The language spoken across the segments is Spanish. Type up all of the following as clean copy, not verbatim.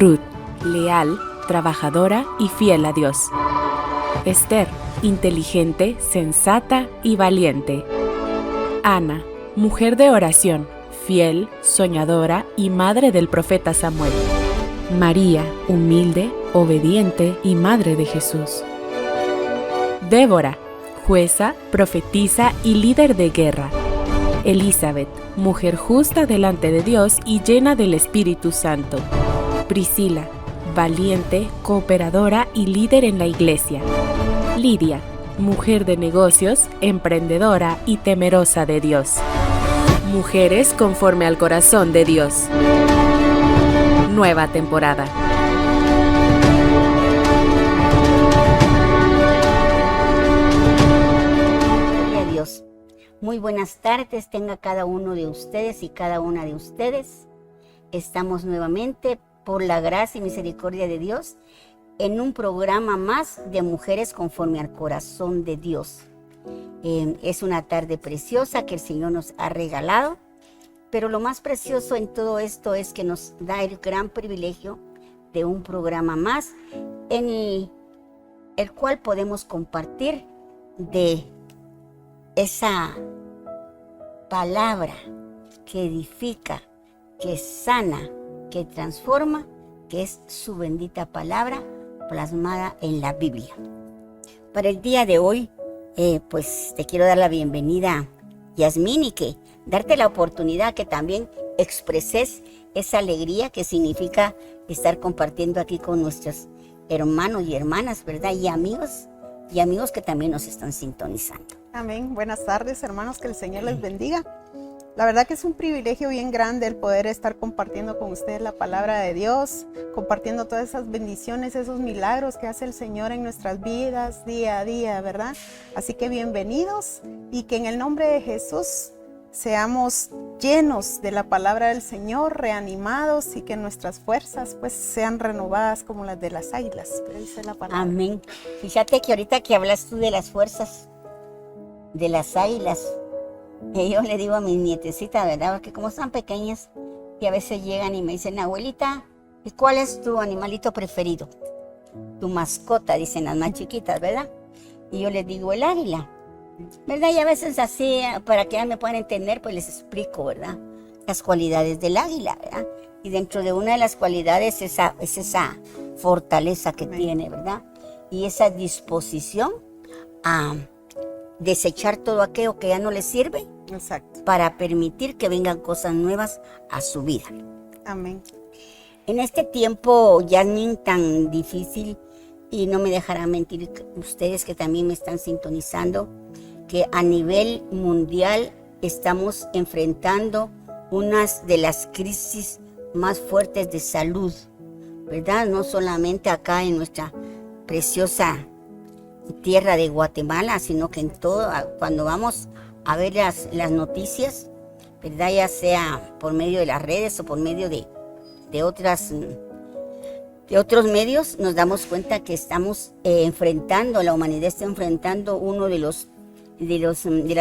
Ruth, leal, trabajadora y fiel a Dios. Esther, inteligente, sensata y valiente. Ana, mujer de oración, fiel, soñadora y madre del profeta Samuel. María, humilde, obediente y madre de Jesús. Débora, jueza, profetisa y líder de guerra. Elizabeth, mujer justa delante de Dios y llena del Espíritu Santo. Priscila, valiente, cooperadora y líder en la iglesia. Lidia, mujer de negocios, emprendedora y temerosa de Dios. Mujeres conforme al corazón de Dios. Nueva temporada. Gloria a Dios. Muy buenas tardes tenga cada uno de ustedes y cada una de ustedes. Estamos nuevamente, por la gracia y misericordia de Dios, en un programa más de Mujeres conforme al corazón de Dios. Es una tarde preciosa que el Señor nos ha regalado, pero lo más precioso en todo esto es que nos da el gran privilegio de un programa más en el cual podemos compartir de esa palabra que edifica, que sana, que transforma, que es su bendita palabra plasmada en la Biblia. Para el día de hoy, pues te quiero dar la bienvenida, Yasmín, y que darte la oportunidad que también expreses esa alegría que significa estar compartiendo aquí con nuestros hermanos y hermanas, ¿verdad? Y amigos que también nos están sintonizando. Amén. Buenas tardes, hermanos, que el Señor les bendiga. La verdad que es un privilegio bien grande el poder estar compartiendo con ustedes la palabra de Dios, compartiendo todas esas bendiciones, esos milagros que hace el Señor en nuestras vidas día a día, ¿verdad? Así que bienvenidos y que en el nombre de Jesús seamos llenos de la palabra del Señor, reanimados y que nuestras fuerzas pues sean renovadas como las de las águilas, dice la palabra. Amén. Fíjate que ahorita que hablas tú de las fuerzas de las águilas, yo le digo a mis nietecitas, ¿verdad? Porque como están pequeñas y a veces llegan y me dicen, abuelita, ¿y cuál es tu animalito preferido? Tu mascota, dicen las más chiquitas, ¿verdad? Y yo les digo, el águila, ¿verdad? Y a veces así, para que ellas me puedan entender, pues les explico, ¿verdad? Las cualidades del águila, ¿verdad? Y dentro de una de las cualidades es esa fortaleza que tiene, ¿verdad? Y esa disposición a desechar todo aquello que ya no le sirve. Exacto. Para permitir que vengan cosas nuevas a su vida. Amén. En este tiempo, Yasmín, tan difícil, y no me dejarán mentir ustedes que también me están sintonizando, que a nivel mundial estamos enfrentando unas de las crisis más fuertes de salud, ¿verdad? No solamente acá en nuestra preciosa tierra de Guatemala, sino que en todo, cuando vamos a ver las noticias, ¿verdad? Ya sea por medio de las redes o por medio de otros medios, nos damos cuenta que estamos la humanidad está enfrentando uno de las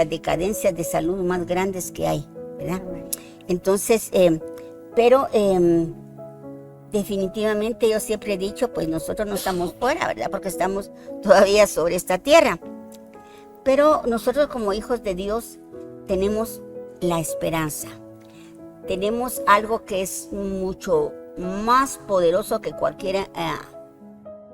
decadencias de salud más grandes que hay, ¿verdad? Entonces, definitivamente yo siempre he dicho, pues nosotros no estamos fuera, ¿verdad? Porque estamos todavía sobre esta tierra. Pero nosotros como hijos de Dios tenemos la esperanza. Tenemos algo que es mucho más poderoso que cualquier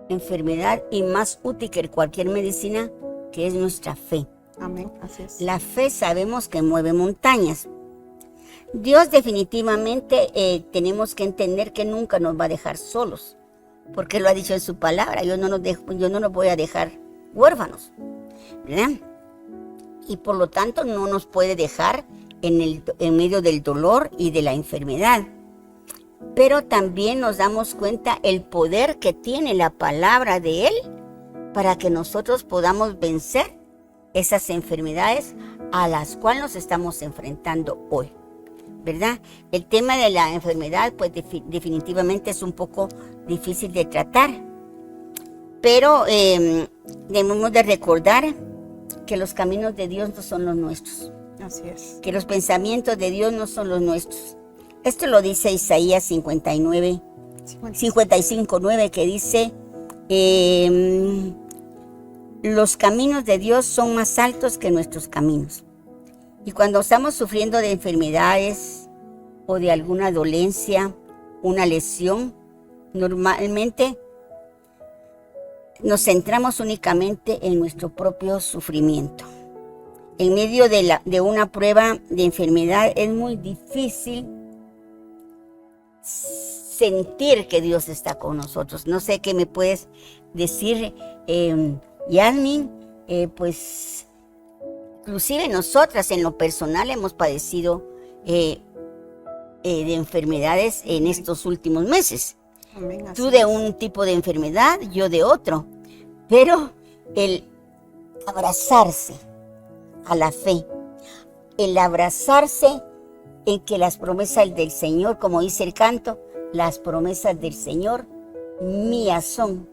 enfermedad y más útil que cualquier medicina, que es nuestra fe. Amén, así es. La fe sabemos que mueve montañas. Dios definitivamente tenemos que entender que nunca nos va a dejar solos, porque lo ha dicho en su palabra, yo no los voy a dejar huérfanos, ¿verdad? Y por lo tanto no nos puede dejar en medio del dolor y de la enfermedad. Pero también nos damos cuenta el poder que tiene la palabra de Él para que nosotros podamos vencer esas enfermedades a las cuales nos estamos enfrentando hoy, ¿verdad? El tema de la enfermedad pues definitivamente es un poco difícil de tratar, pero debemos de recordar que los caminos de Dios no son los nuestros. Así es. Que los pensamientos de Dios no son los nuestros. Esto lo dice Isaías 59, 55:9, que dice, los caminos de Dios son más altos que nuestros caminos. Y cuando estamos sufriendo de enfermedades o de alguna dolencia, una lesión, normalmente nos centramos únicamente en nuestro propio sufrimiento. En medio de una prueba de enfermedad es muy difícil sentir que Dios está con nosotros. No sé qué me puedes decir, Yasmin. Pues inclusive nosotras en lo personal hemos padecido de enfermedades en estos últimos meses. Amén, Tú de un tipo de enfermedad, yo de otro. Pero el abrazarse a la fe, el abrazarse en que las promesas del Señor, como dice el canto, las promesas del Señor mías son.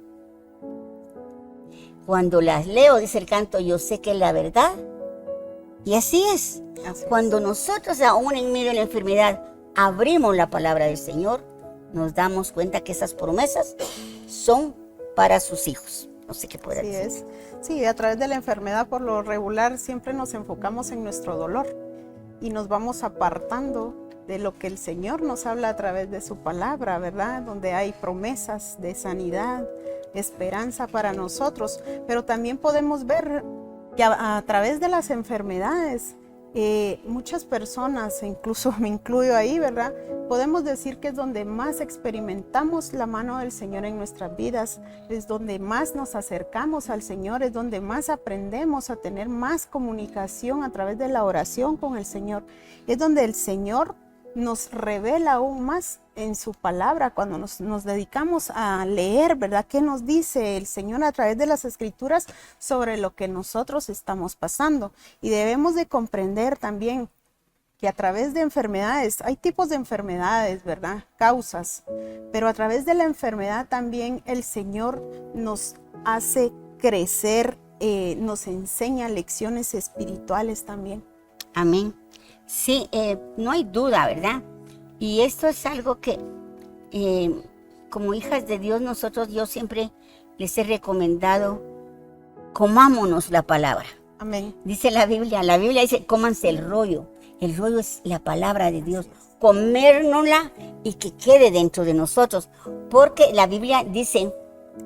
Cuando las leo, dice el canto, yo sé que es la verdad. Y así es. Cuando nosotros, aún en medio de la enfermedad, abrimos la palabra del Señor, nos damos cuenta que esas promesas son para sus hijos. No sé qué puede decir. Sí, a través de la enfermedad, por lo regular, siempre nos enfocamos en nuestro dolor y nos vamos apartando de lo que el Señor nos habla a través de su palabra, ¿verdad? Donde hay promesas de sanidad, esperanza para nosotros, pero también podemos ver que a través de las enfermedades, muchas personas, incluso me incluyo ahí, ¿verdad? Podemos decir que es donde más experimentamos la mano del Señor en nuestras vidas, es donde más nos acercamos al Señor, es donde más aprendemos a tener más comunicación a través de la oración con el Señor, es donde el Señor nos revela aún más en su palabra, cuando nos dedicamos a leer, ¿verdad? ¿Qué nos dice el Señor a través de las Escrituras sobre lo que nosotros estamos pasando? Y debemos de comprender también que a través de enfermedades, hay tipos de enfermedades, ¿verdad? Causas, pero a través de la enfermedad también el Señor nos hace crecer, nos enseña lecciones espirituales también. Amén. Sí, no hay duda, ¿verdad? Y esto es algo que, como hijas de Dios, yo siempre les he recomendado, comámonos la palabra. Amén. Dice la Biblia dice, cómanse el rollo es la palabra de Dios, comérnosla y que quede dentro de nosotros, porque la Biblia dice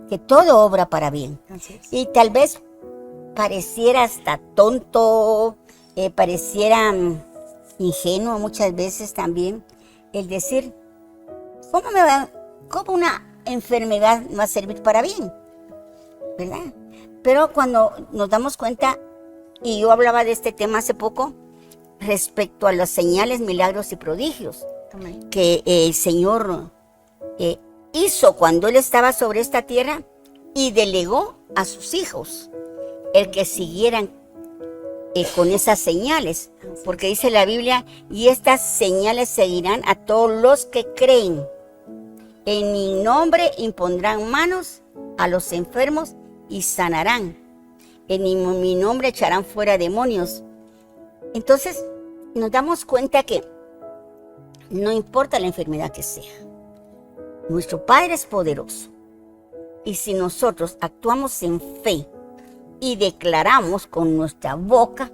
que todo obra para bien. Así es. Y tal vez pareciera hasta tonto, pareciera ingenuo muchas veces también el decir, ¿cómo una enfermedad va a servir para bien? ¿Verdad? Pero cuando nos damos cuenta, y yo hablaba de este tema hace poco, respecto a las señales, milagros y prodigios. Amén. Que el Señor hizo cuando Él estaba sobre esta tierra y delegó a sus hijos el que siguieran con esas señales, porque dice la Biblia, y estas señales seguirán a todos los que creen. En mi nombre impondrán manos a los enfermos y sanarán. En mi nombre echarán fuera demonios. Entonces nos damos cuenta que no importa la enfermedad que sea, nuestro Padre es poderoso. Y si nosotros actuamos en fe y declaramos con nuestra boca,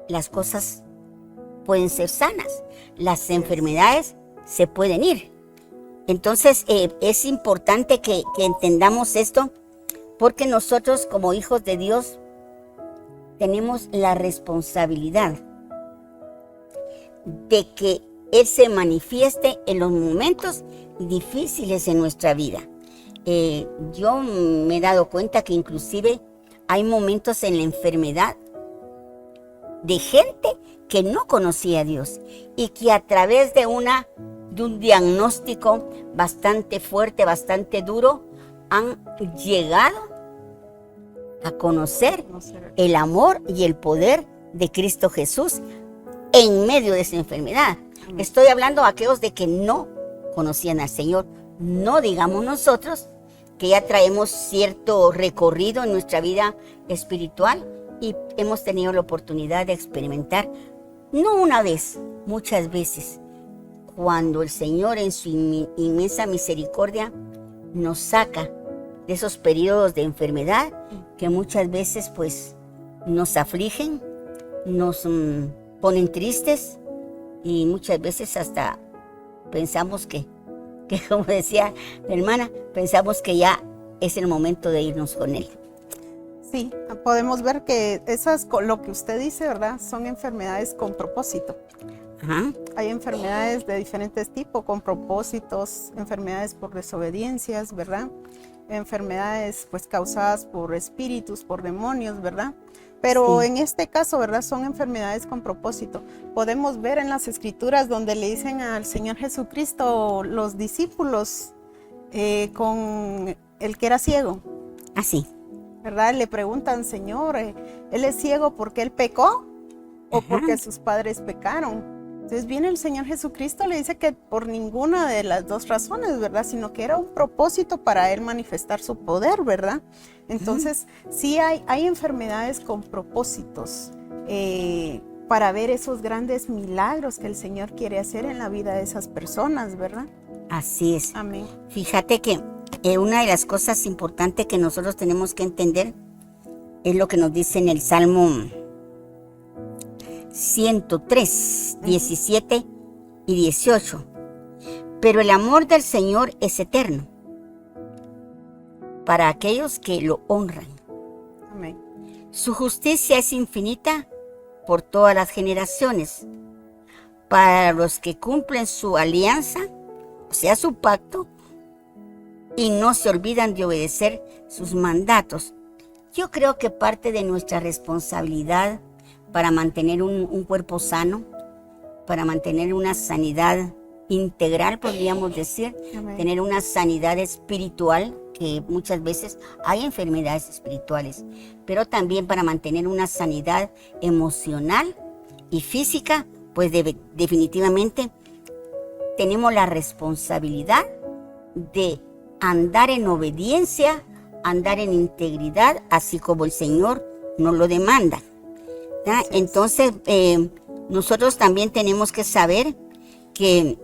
las cosas pueden ser sanas, las enfermedades se pueden ir. Entonces es importante que entendamos esto, porque nosotros como hijos de Dios tenemos la responsabilidad de que Él se manifieste en los momentos difíciles en nuestra vida. Yo me he dado cuenta que inclusive hay momentos en la enfermedad de gente que no conocía a Dios y que a través de un diagnóstico bastante fuerte, bastante duro, han llegado a conocer el amor y el poder de Cristo Jesús en medio de esa enfermedad. Estoy hablando a aquellos de que no conocían al Señor. No digamos nosotros que ya traemos cierto recorrido en nuestra vida espiritual y hemos tenido la oportunidad de experimentar, no una vez, muchas veces, cuando el Señor en su inmensa misericordia nos saca de esos periodos de enfermedad que muchas veces pues nos afligen, nos ponen tristes y muchas veces hasta pensamos que como decía la hermana, pensamos que ya es el momento de irnos con Él. Sí, podemos ver que lo que usted dice, ¿verdad? Son enfermedades con propósito. Ajá. Hay enfermedades de diferentes tipos, con propósitos, enfermedades por desobediencias, ¿verdad? Enfermedades pues causadas por espíritus, por demonios, ¿verdad? Pero Sí. en este caso, ¿verdad? Son enfermedades con propósito. Podemos ver en las escrituras donde le dicen al Señor Jesucristo los discípulos con el que era ciego, Así. ¿verdad? Le preguntan, Señor, ¿él es ciego porque él pecó o Ajá. porque sus padres pecaron? Entonces viene el Señor Jesucristo, le dice que por ninguna de las dos razones, ¿verdad? Sino que era un propósito para él manifestar su poder, ¿verdad? Entonces sí hay enfermedades con propósitos para ver esos grandes milagros que el Señor quiere hacer en la vida de esas personas, ¿verdad? Así es. Amén. Fíjate que una de las cosas importantes que nosotros tenemos que entender es lo que nos dice en el Salmo 103, 17 y 18. Pero el amor del Señor es eterno para aquellos que lo honran. Amén. Su justicia es infinita por todas las generaciones. Para los que cumplen su alianza, o sea, su pacto, y no se olvidan de obedecer sus mandatos. Yo creo que parte de nuestra responsabilidad para mantener un cuerpo sano, para mantener una sanidad integral, podríamos decir, Amén. tener una sanidad espiritual, que muchas veces hay enfermedades espirituales, pero también para mantener una sanidad emocional y física, pues definitivamente tenemos la responsabilidad de andar en obediencia, andar en integridad, así como el Señor nos lo demanda. ¿Ya? Entonces, nosotros también tenemos que saber que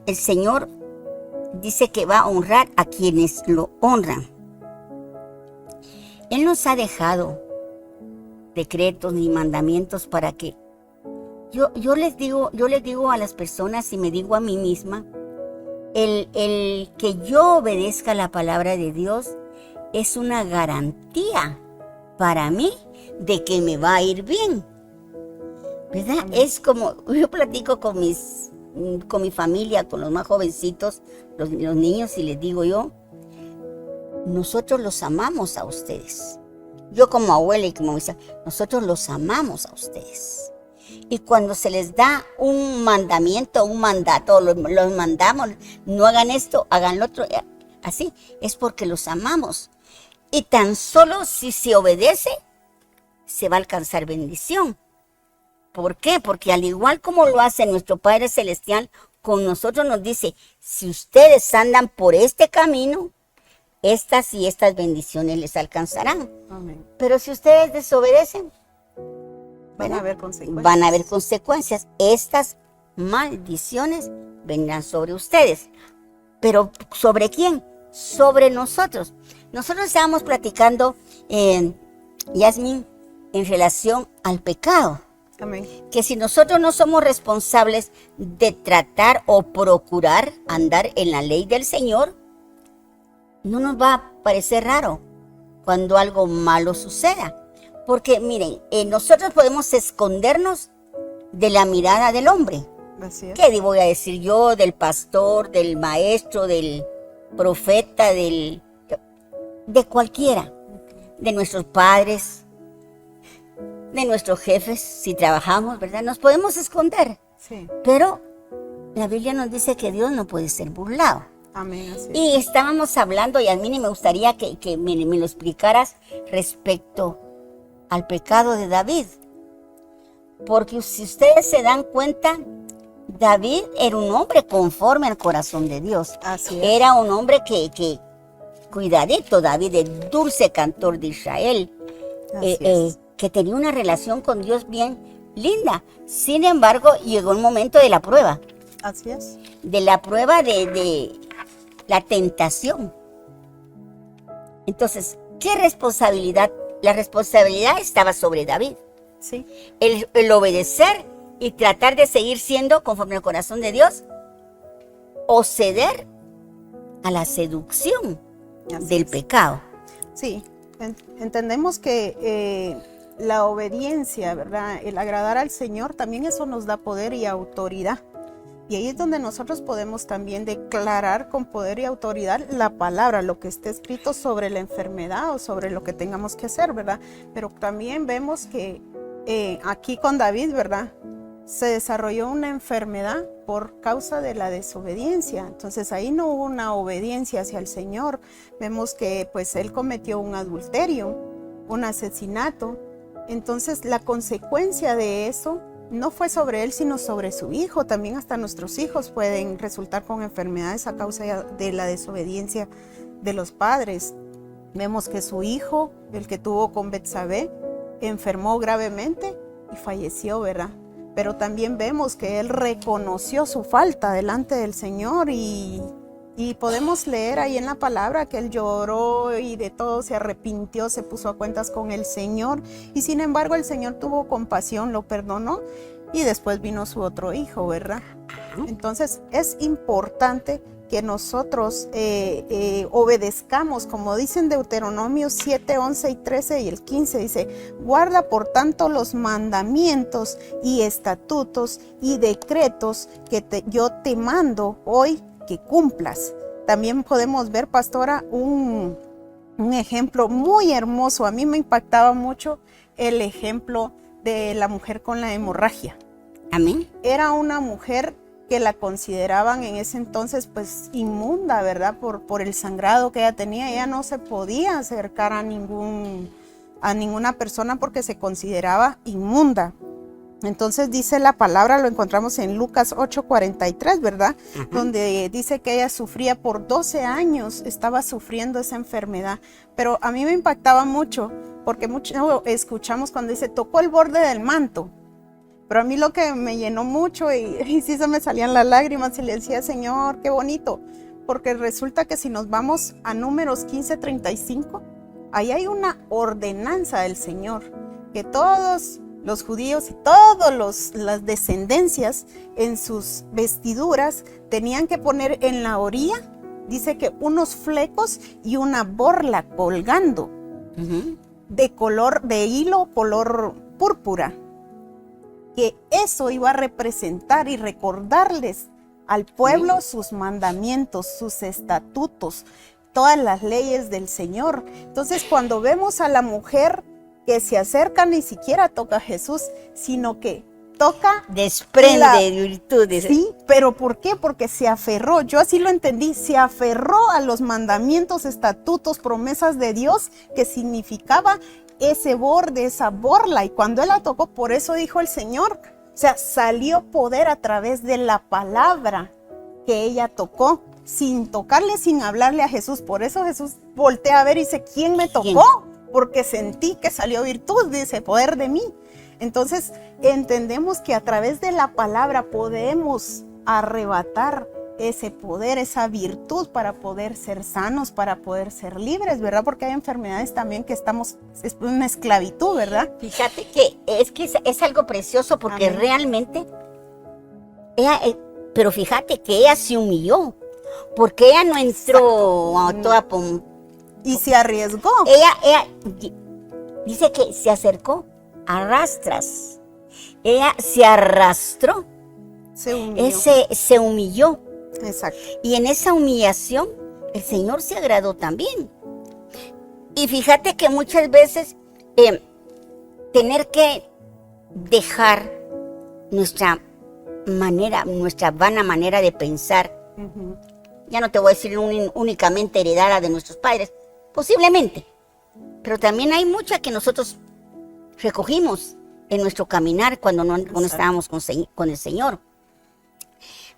el Señor dice que va a honrar a quienes lo honran. Él nos ha dejado decretos ni mandamientos para que yo les digo a las personas y me digo a mí misma, el que yo obedezca la palabra de Dios es una garantía para mí de que me va a ir bien, ¿verdad? Amén. Es como, yo platico con mi familia, con los más jovencitos, los niños, y les digo yo, nosotros los amamos a ustedes. Yo como abuela y como hija, nosotros los amamos a ustedes. Y cuando se les da un mandamiento, un mandato, los mandamos, no hagan esto, hagan lo otro, así, es porque los amamos. Y tan solo si se obedece, se va a alcanzar bendición. ¿Por qué? Porque al igual como lo hace nuestro Padre Celestial, con nosotros nos dice, si ustedes andan por este camino, estas y estas bendiciones les alcanzarán. Amén. Pero si ustedes desobedecen, Van a haber consecuencias. van a haber consecuencias. Estas maldiciones vendrán sobre ustedes. ¿Pero sobre quién? Sobre nosotros. Nosotros estábamos platicando, Yasmin, en relación al pecado. Amén. Que si nosotros no somos responsables de tratar o procurar andar en la ley del Señor, no nos va a parecer raro cuando algo malo suceda. Porque miren, nosotros podemos escondernos de la mirada del hombre. Así es. ¿Qué voy a decir yo? Del pastor, del maestro, del profeta, de cualquiera, de nuestros padres, de nuestros jefes, si trabajamos, ¿verdad? Nos podemos esconder, Sí. pero la Biblia nos dice que Dios no puede ser burlado. Amén. Así es. Y estábamos hablando, y a mí me gustaría que me lo explicaras respecto al pecado de David. Porque si ustedes se dan cuenta, David era un hombre conforme al corazón de Dios. Así es. Era un hombre que cuidadito, David, el dulce cantor de Israel, Así es. que tenía una relación con Dios bien linda. Sin embargo, llegó el momento de la prueba. Así es. De la prueba de la tentación. Entonces, ¿qué responsabilidad? La responsabilidad estaba sobre David. Sí. El obedecer y tratar de seguir siendo conforme al corazón de Dios, o ceder a la seducción del pecado. Sí, entendemos que la obediencia, ¿verdad? El agradar al Señor, también eso nos da poder y autoridad. Y ahí es donde nosotros podemos también declarar con poder y autoridad la palabra, lo que esté escrito sobre la enfermedad o sobre lo que tengamos que hacer, ¿verdad? Pero también vemos que aquí con David, ¿verdad? Se desarrolló una enfermedad por causa de la desobediencia. Entonces ahí no hubo una obediencia hacia el Señor. Vemos que pues él cometió un adulterio, un asesinato. Entonces la consecuencia de eso no fue sobre él, sino sobre su hijo. También hasta nuestros hijos pueden resultar con enfermedades a causa de la desobediencia de los padres. Vemos que su hijo, el que tuvo con Betsabé, enfermó gravemente y falleció, ¿verdad? Pero también vemos que él reconoció su falta delante del Señor y podemos leer ahí en la palabra que él lloró y de todo se arrepintió, se puso a cuentas con el Señor y sin embargo el Señor tuvo compasión, lo perdonó y después vino su otro hijo, ¿verdad? Entonces es importante que nosotros obedezcamos, como dicen Deuteronomio 7, 11 y 13 y el 15, dice, guarda por tanto los mandamientos y estatutos y decretos que yo te mando hoy que cumplas. También podemos ver, pastora, un ejemplo muy hermoso. A mí me impactaba mucho el ejemplo de la mujer con la hemorragia. Amén. Era una mujer que la consideraban en ese entonces pues inmunda, ¿verdad? Por el sangrado que ella tenía. Ella no se podía acercar a ninguna persona porque se consideraba inmunda. Entonces dice la palabra, lo encontramos en Lucas 8:43, ¿verdad? Donde dice que ella sufría por 12 años, estaba sufriendo esa enfermedad. Pero a mí me impactaba mucho, porque mucho escuchamos cuando dice, tocó el borde del manto. Pero a mí lo que me llenó mucho y sí se me salían las lágrimas y le decía, Señor, qué bonito. Porque resulta que si nos vamos a Números 15:35, ahí hay una ordenanza del Señor, que todos los judíos y todas las descendencias en sus vestiduras tenían que poner en la orilla, dice que unos flecos y una borla colgando de hilo color púrpura, que eso iba a representar y recordarles al pueblo sus mandamientos, sus estatutos, todas las leyes del Señor. Entonces cuando vemos a la mujer que se acerca, ni siquiera toca a Jesús, sino que toca, desprende virtudes. Sí, pero ¿por qué? Porque se aferró, yo así lo entendí, se aferró a los mandamientos, estatutos, promesas de Dios, que significaba ese borde, esa borla, y cuando él la tocó, por eso dijo el Señor, o sea, salió poder a través de la palabra que ella tocó, sin tocarle, sin hablarle a Jesús. Por eso Jesús voltea a ver y dice, ¿quién me tocó? ¿Quién? Porque sentí que salió virtud, dice, poder de mí. Entonces entendemos que a través de la palabra podemos arrebatar ese poder, esa virtud para poder ser sanos, para poder ser libres, ¿verdad? Porque hay enfermedades también que es una esclavitud, ¿verdad? Fíjate que es algo precioso porque Amén. Realmente, pero fíjate que ella se humilló, porque ella no entró toda y se arriesgó. Ella dice que se acercó a rastras. Ella se arrastró. Se humilló. Se humilló. Exacto. Y en esa humillación, el Señor se agradó también. Y fíjate que muchas veces tener que dejar nuestra vana manera de pensar, ya no te voy a decir únicamente heredada de nuestros padres, posiblemente, pero también hay mucha que nosotros recogimos en nuestro caminar cuando estábamos con el Señor.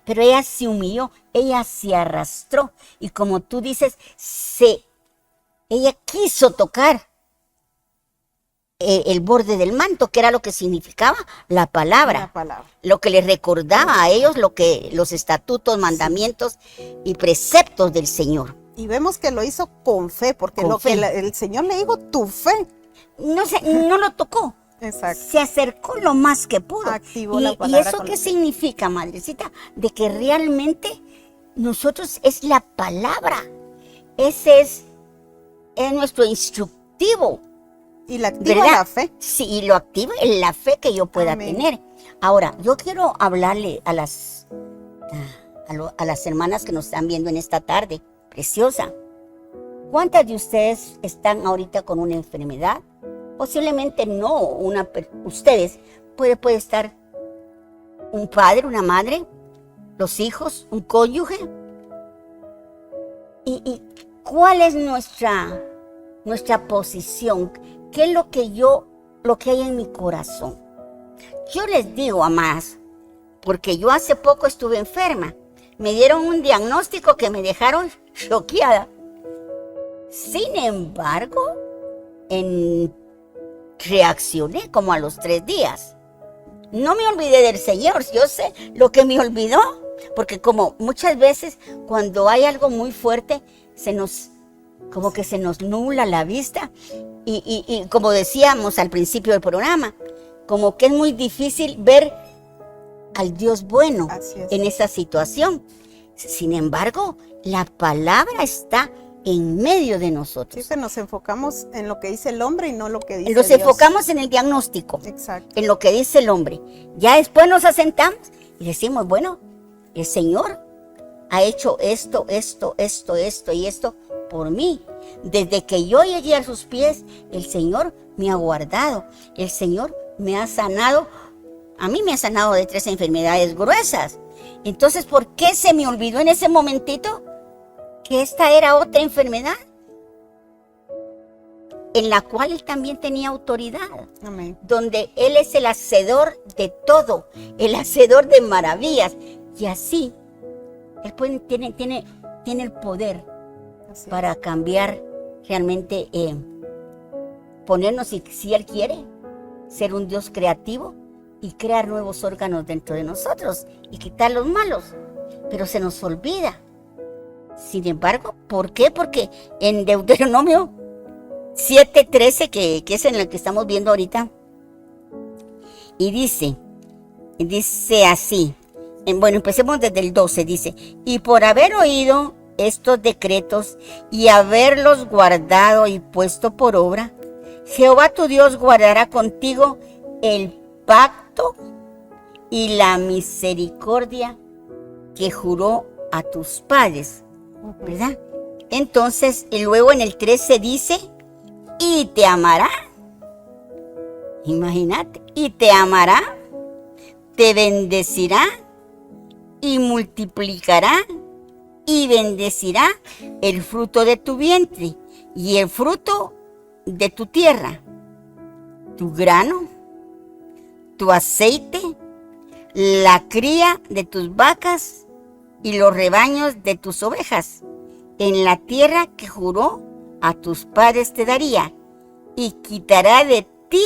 Pero ella se humilló, ella se arrastró y como tú dices, ella quiso tocar el borde del manto, que era lo que significaba la palabra. La palabra. Lo que les recordaba a ellos los estatutos, mandamientos y preceptos del Señor. Y vemos que lo hizo con fe, porque Con lo fe. que el Señor le dijo, tu fe. No lo tocó. Exacto. Se acercó lo más que pudo. Activó ¿Y, la y palabra eso con qué la fe. significa, madrecita? De que realmente nosotros es la palabra. Ese es nuestro instructivo. Y la activa ¿Verdad? la fe. Sí, y lo activa en la fe que yo pueda Amén. tener. Ahora, yo quiero hablarle a las hermanas que nos están viendo en esta tarde, preciosa. ¿Cuántas de ustedes están ahorita con una enfermedad? Posiblemente no, ustedes. Puede estar un padre, una madre, los hijos, un cónyuge. ¿Y cuál es nuestra posición? ¿Qué es lo que hay en mi corazón? Yo les digo, amadas, porque yo hace poco estuve enferma. Me dieron un diagnóstico que me dejaron choqueada. Sin embargo, reaccioné como a los 3 días. No me olvidé del Señor, yo sé lo que me olvidó, porque como muchas veces cuando hay algo muy fuerte, como que se nos nubla la vista y como decíamos al principio del programa, como que es muy difícil ver al Dios bueno en esa situación. Sin embargo, la palabra está en medio de nosotros. Sí, que nos enfocamos en lo que dice el hombre y no lo que dice Nos Dios. enfocamos en el diagnóstico, Exacto. en lo que dice el hombre. Ya después nos asentamos y decimos, bueno, el Señor ha hecho esto y esto por mí. Desde que yo llegué a sus pies, el Señor me ha guardado. El Señor me ha sanado. A mí me ha sanado de 3 enfermedades gruesas. Entonces, ¿por qué se me olvidó en ese momentito que esta era otra enfermedad en la cual Él también tenía autoridad? Amén. Donde Él es el hacedor de todo, el hacedor de maravillas. Y así, Él tiene el poder Así para cambiar realmente, ponernos, si Él quiere, ser un Dios creativo y crear nuevos órganos dentro de nosotros y quitar los malos. Pero se nos olvida. Sin embargo, ¿por qué? Porque en Deuteronomio 7:13, que es en el que estamos viendo ahorita, y dice así, bueno, empecemos desde el 12, dice, y por haber oído estos decretos y haberlos guardado y puesto por obra, Jehová tu Dios guardará contigo el pacto y la misericordia que juró a tus padres, ¿verdad? Entonces, y luego en el 13 dice, y te amará. Imagínate, y te amará, te bendecirá y multiplicará y bendecirá el fruto de tu vientre y el fruto de tu tierra, tu grano, tu aceite, la cría de tus vacas y los rebaños de tus ovejas, en la tierra que juró a tus padres te daría, y quitará de ti,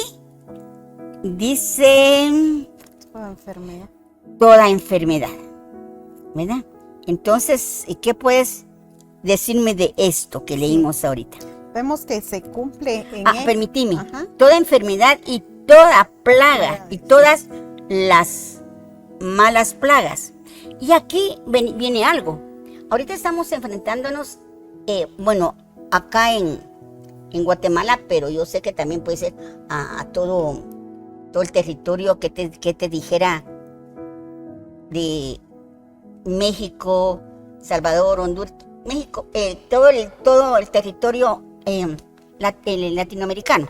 dice, toda enfermedad, ¿verdad? Entonces, ¿qué puedes decirme de esto que leímos ahorita? Vemos que se cumple en él. Permíteme, Ajá. toda enfermedad y toda plaga y todas las malas plagas. Y aquí viene algo. Ahorita estamos enfrentándonos, acá en Guatemala, pero yo sé que también puede ser a todo el territorio que te dijera de México, Salvador, Honduras, México, todo el territorio latinoamericano.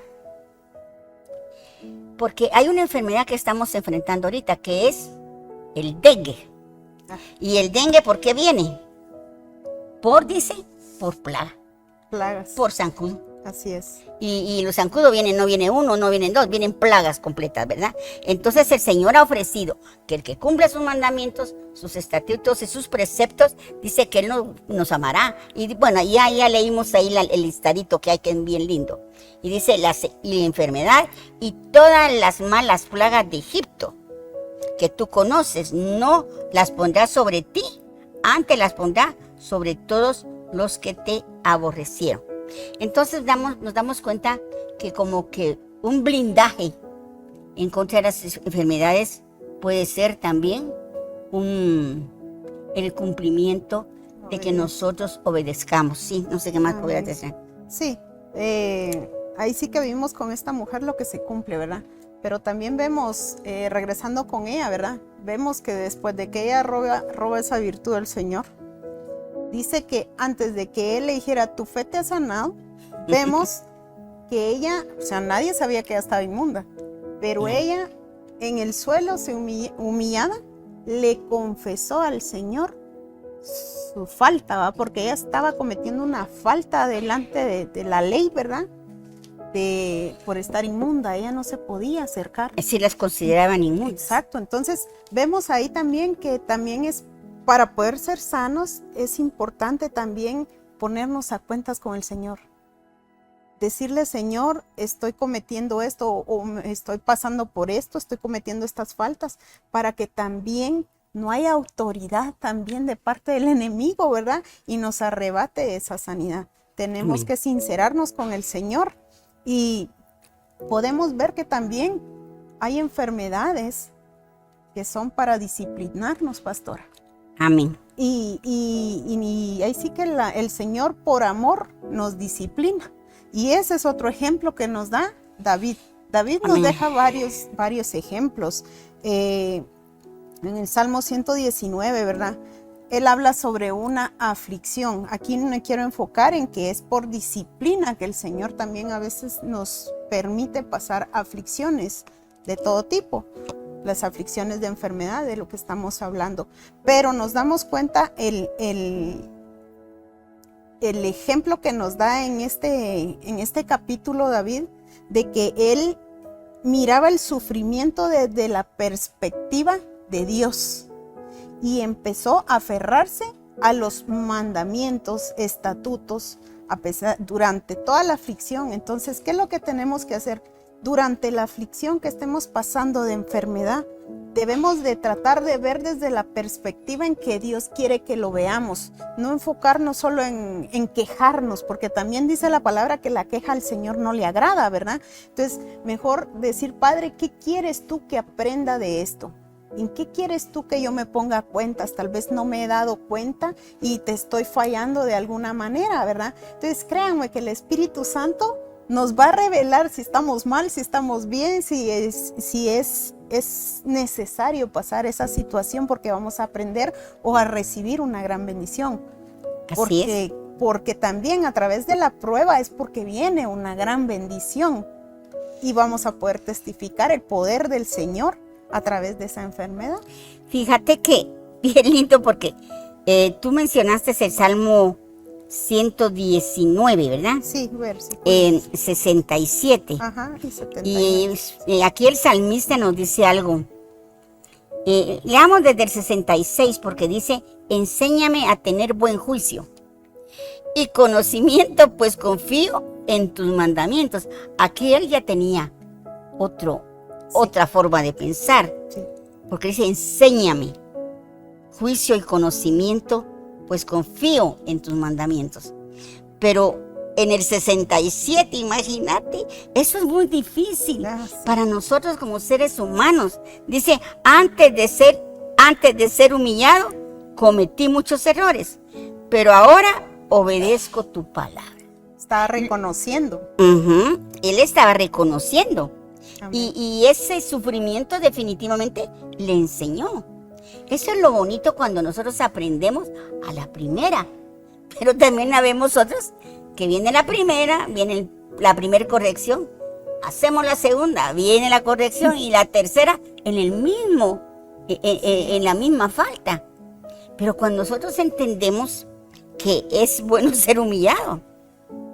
Porque hay una enfermedad que estamos enfrentando ahorita, que es el dengue. ¿Y el dengue por qué viene? Por plaga. Plagas. Por zancudo. Así es. Y los zancudos vienen, no viene uno, no vienen dos, vienen plagas completas, ¿verdad? Entonces el Señor ha ofrecido que el que cumpla sus mandamientos, sus estatutos y sus preceptos, dice que Él nos amará. Y bueno, ya leímos ahí el listadito que hay, que es bien lindo. Y dice, la enfermedad y todas las malas plagas de Egipto, que tú conoces, no las pondrá sobre ti, antes las pondrá sobre todos los que te aborrecieron. Entonces nos damos cuenta que como que un blindaje en contra de las enfermedades puede ser también el cumplimiento de que nosotros obedezcamos. Sí, no sé qué más podría decir. Sí, ahí sí que vimos con esta mujer lo que se cumple, ¿verdad? Pero también vemos, regresando con ella, ¿verdad? Vemos que después de que ella roba esa virtud del Señor, dice que antes de que Él le dijera, tu fe te ha sanado, vemos que ella, o sea, nadie sabía que ella estaba inmunda, pero ella en el suelo, humillada, le confesó al Señor su falta, ¿va? Porque ella estaba cometiendo una falta delante de la ley, ¿verdad? Por estar inmunda, ella no se podía acercar. Sí, las consideraban inmundas. Exacto, entonces vemos ahí también que también es, para poder ser sanos, es importante también ponernos a cuentas con el Señor. Decirle, Señor, estoy cometiendo esto o estoy pasando por esto, estoy cometiendo estas faltas, para que también no haya autoridad también de parte del enemigo, ¿verdad? Y nos arrebate esa sanidad. Tenemos que sincerarnos con el Señor y podemos ver que también hay enfermedades que son para disciplinarnos, pastora. Amén. Y ahí sí que el Señor por amor nos disciplina. Y ese es otro ejemplo que nos da David. David nos deja varios ejemplos. En el Salmo 119, ¿verdad? Él habla sobre una aflicción. Aquí me quiero enfocar en que es por disciplina que el Señor también a veces nos permite pasar aflicciones de todo tipo. Las aflicciones de enfermedad, de lo que estamos hablando. Pero nos damos cuenta el ejemplo que nos da en este capítulo David, de que él miraba el sufrimiento desde la perspectiva de Dios y empezó a aferrarse a los mandamientos, estatutos, durante toda la aflicción. Entonces, ¿qué es lo que tenemos que hacer? Durante la aflicción que estemos pasando de enfermedad, debemos de tratar de ver desde la perspectiva en que Dios quiere que lo veamos, no enfocarnos solo en quejarnos, porque también dice la palabra que la queja al Señor no le agrada, ¿verdad? Entonces, mejor decir, Padre, ¿qué quieres tú que aprenda de esto? ¿En qué quieres tú que yo me ponga cuentas? Tal vez no me he dado cuenta y te estoy fallando de alguna manera, ¿verdad? Entonces, créanme que el Espíritu Santo nos va a revelar si estamos mal, si estamos bien, si es necesario pasar esa situación, porque vamos a aprender o a recibir una gran bendición. Porque también a través de la prueba es porque viene una gran bendición y vamos a poder testificar el poder del Señor a través de esa enfermedad. Fíjate que bien lindo, porque tú mencionaste el Salmo 119, ¿verdad? Sí, versículo. En 67. Ajá, y 79. Y aquí el salmista nos dice algo. Leamos desde el 66, porque dice, enséñame a tener buen juicio y conocimiento, pues confío en tus mandamientos. Aquí él ya tenía otra forma de pensar, sí. Porque dice, enséñame juicio y conocimiento, pues confío en tus mandamientos. Pero en el 67, imagínate, eso es muy difícil para nosotros como seres humanos. Dice, antes de ser humillado, cometí muchos errores, pero ahora obedezco tu palabra. Estaba reconociendo. Él estaba reconociendo. Y ese sufrimiento definitivamente le enseñó. Eso es lo bonito cuando nosotros aprendemos a la primera. Pero también habemos otros que viene la primera, viene la primera corrección, hacemos la segunda, viene la corrección y la tercera en la misma falta. Pero cuando nosotros entendemos que es bueno ser humillado,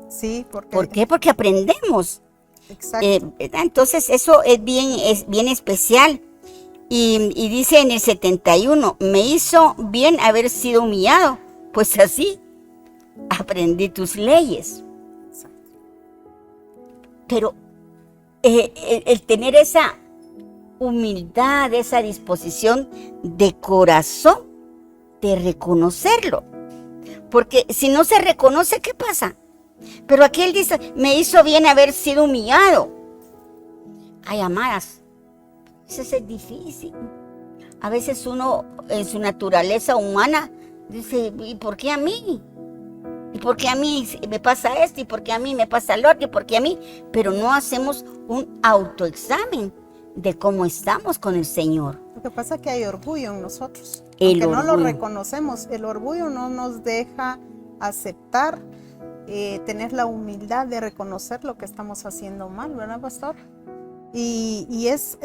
Sí, porque... ¿Por qué? Porque aprendemos. Exacto. Entonces eso es bien especial. Y dice en el 71, me hizo bien haber sido humillado, pues así aprendí tus leyes. Exacto. Pero el tener esa humildad, esa disposición de corazón de reconocerlo. Porque si no se reconoce, ¿qué pasa? Pero aquí él dice, me hizo bien haber sido humillado. Ay, amadas, eso es difícil. A veces uno en su naturaleza humana dice, ¿y por qué a mí? ¿Y por qué a mí me pasa esto? ¿Y por qué a mí me pasa lo otro? ¿Y por qué a mí? Pero no hacemos un autoexamen de cómo estamos con el Señor. Lo que pasa es que hay orgullo en nosotros. El Aunque no lo orgullo. reconocemos, el orgullo no nos deja aceptar, tener la humildad de reconocer lo que estamos haciendo mal, ¿verdad, pastor? Y es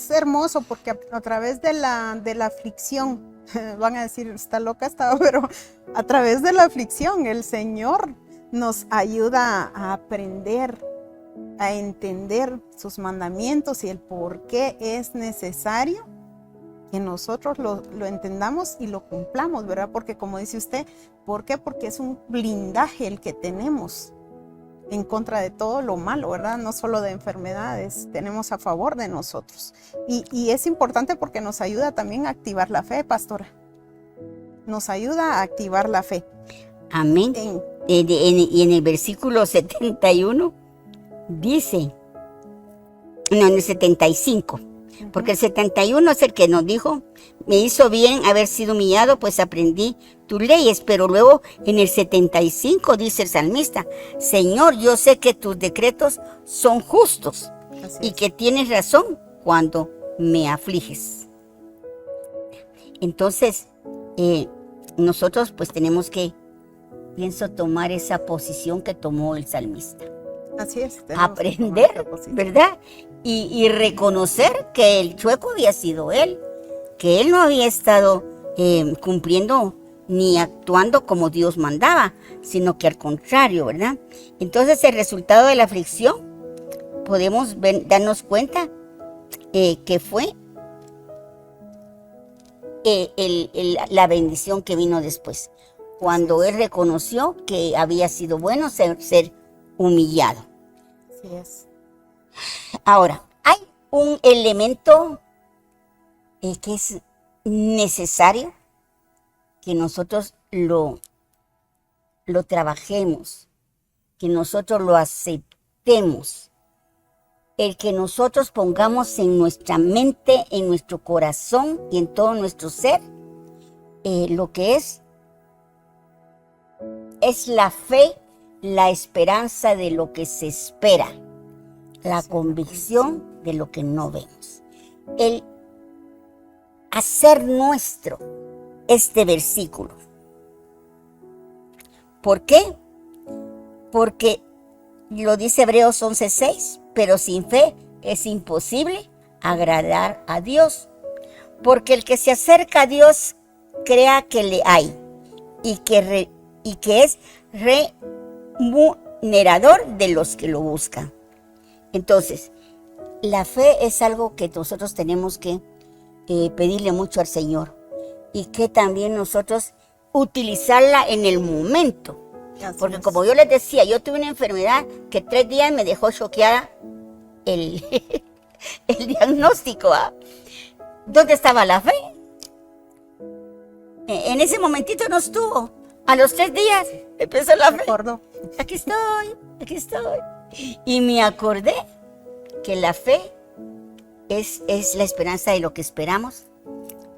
hermoso porque a través de la aflicción, van a decir, está loca esta, pero a través de la aflicción el Señor nos ayuda a aprender, a entender sus mandamientos y el por qué es necesario que nosotros lo entendamos y lo cumplamos, ¿verdad? Porque como dice usted, ¿por qué? Porque es un blindaje el que tenemos en contra de todo lo malo, ¿verdad? No solo de enfermedades, tenemos a favor de nosotros. Y es importante porque nos ayuda también a activar la fe, pastora. Nos ayuda a activar la fe. Amén. Y en el versículo 71 dice, no, en el 75, porque el 71 es el que nos dijo, me hizo bien haber sido humillado, pues aprendí tus leyes. Pero luego en el 75 dice el salmista, Señor, yo sé que tus decretos son justos y que tienes razón cuando me afliges. Entonces, nosotros pues tenemos que, pienso, tomar esa posición que tomó el salmista. Así es. Aprender, ¿verdad? Y reconocer que el chueco había sido él, que él no había estado cumpliendo ni actuando como Dios mandaba, sino que al contrario, ¿verdad? Entonces el resultado de la aflicción, podemos darnos cuenta que fue la bendición que vino después, cuando él reconoció que había sido bueno ser humillado. Así es. Ahora, hay un elemento que es necesario que nosotros lo trabajemos, que nosotros lo aceptemos, el que nosotros pongamos en nuestra mente, en nuestro corazón y en todo nuestro ser, lo que es la fe, la esperanza de lo que se espera, la convicción de lo que no vemos. El hacer nuestro este versículo. ¿Por qué? Porque lo dice Hebreos 11:6, pero sin fe es imposible agradar a Dios, porque el que se acerca a Dios crea que le hay y que es remunerador de los que lo buscan. Entonces, la fe es algo que nosotros tenemos que pedirle mucho al Señor y que también nosotros utilizarla en el momento. Porque como yo les decía, yo tuve una enfermedad que 3 días me dejó choqueada el diagnóstico. ¿Dónde estaba la fe? En ese momentito no estuvo. A los 3 días empezó la fe. Aquí estoy. Y me acordé que la fe es la esperanza de lo que esperamos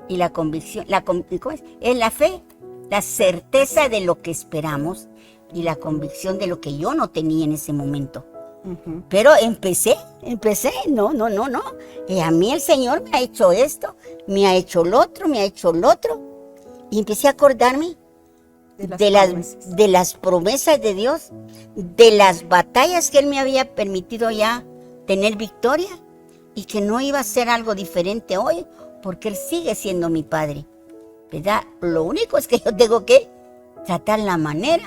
y la convicción. ¿Cómo es? Es la fe, la certeza de lo que esperamos y la convicción de lo que yo no tenía en ese momento. Uh-huh. Pero empecé, no. A mí el Señor me ha hecho esto, me ha hecho lo otro. Y empecé a acordarme de las promesas de Dios, de las batallas que Él me había permitido ya tener victoria y que no iba a ser algo diferente hoy, porque Él sigue siendo mi Padre, ¿verdad? Lo único es que yo tengo que tratar la manera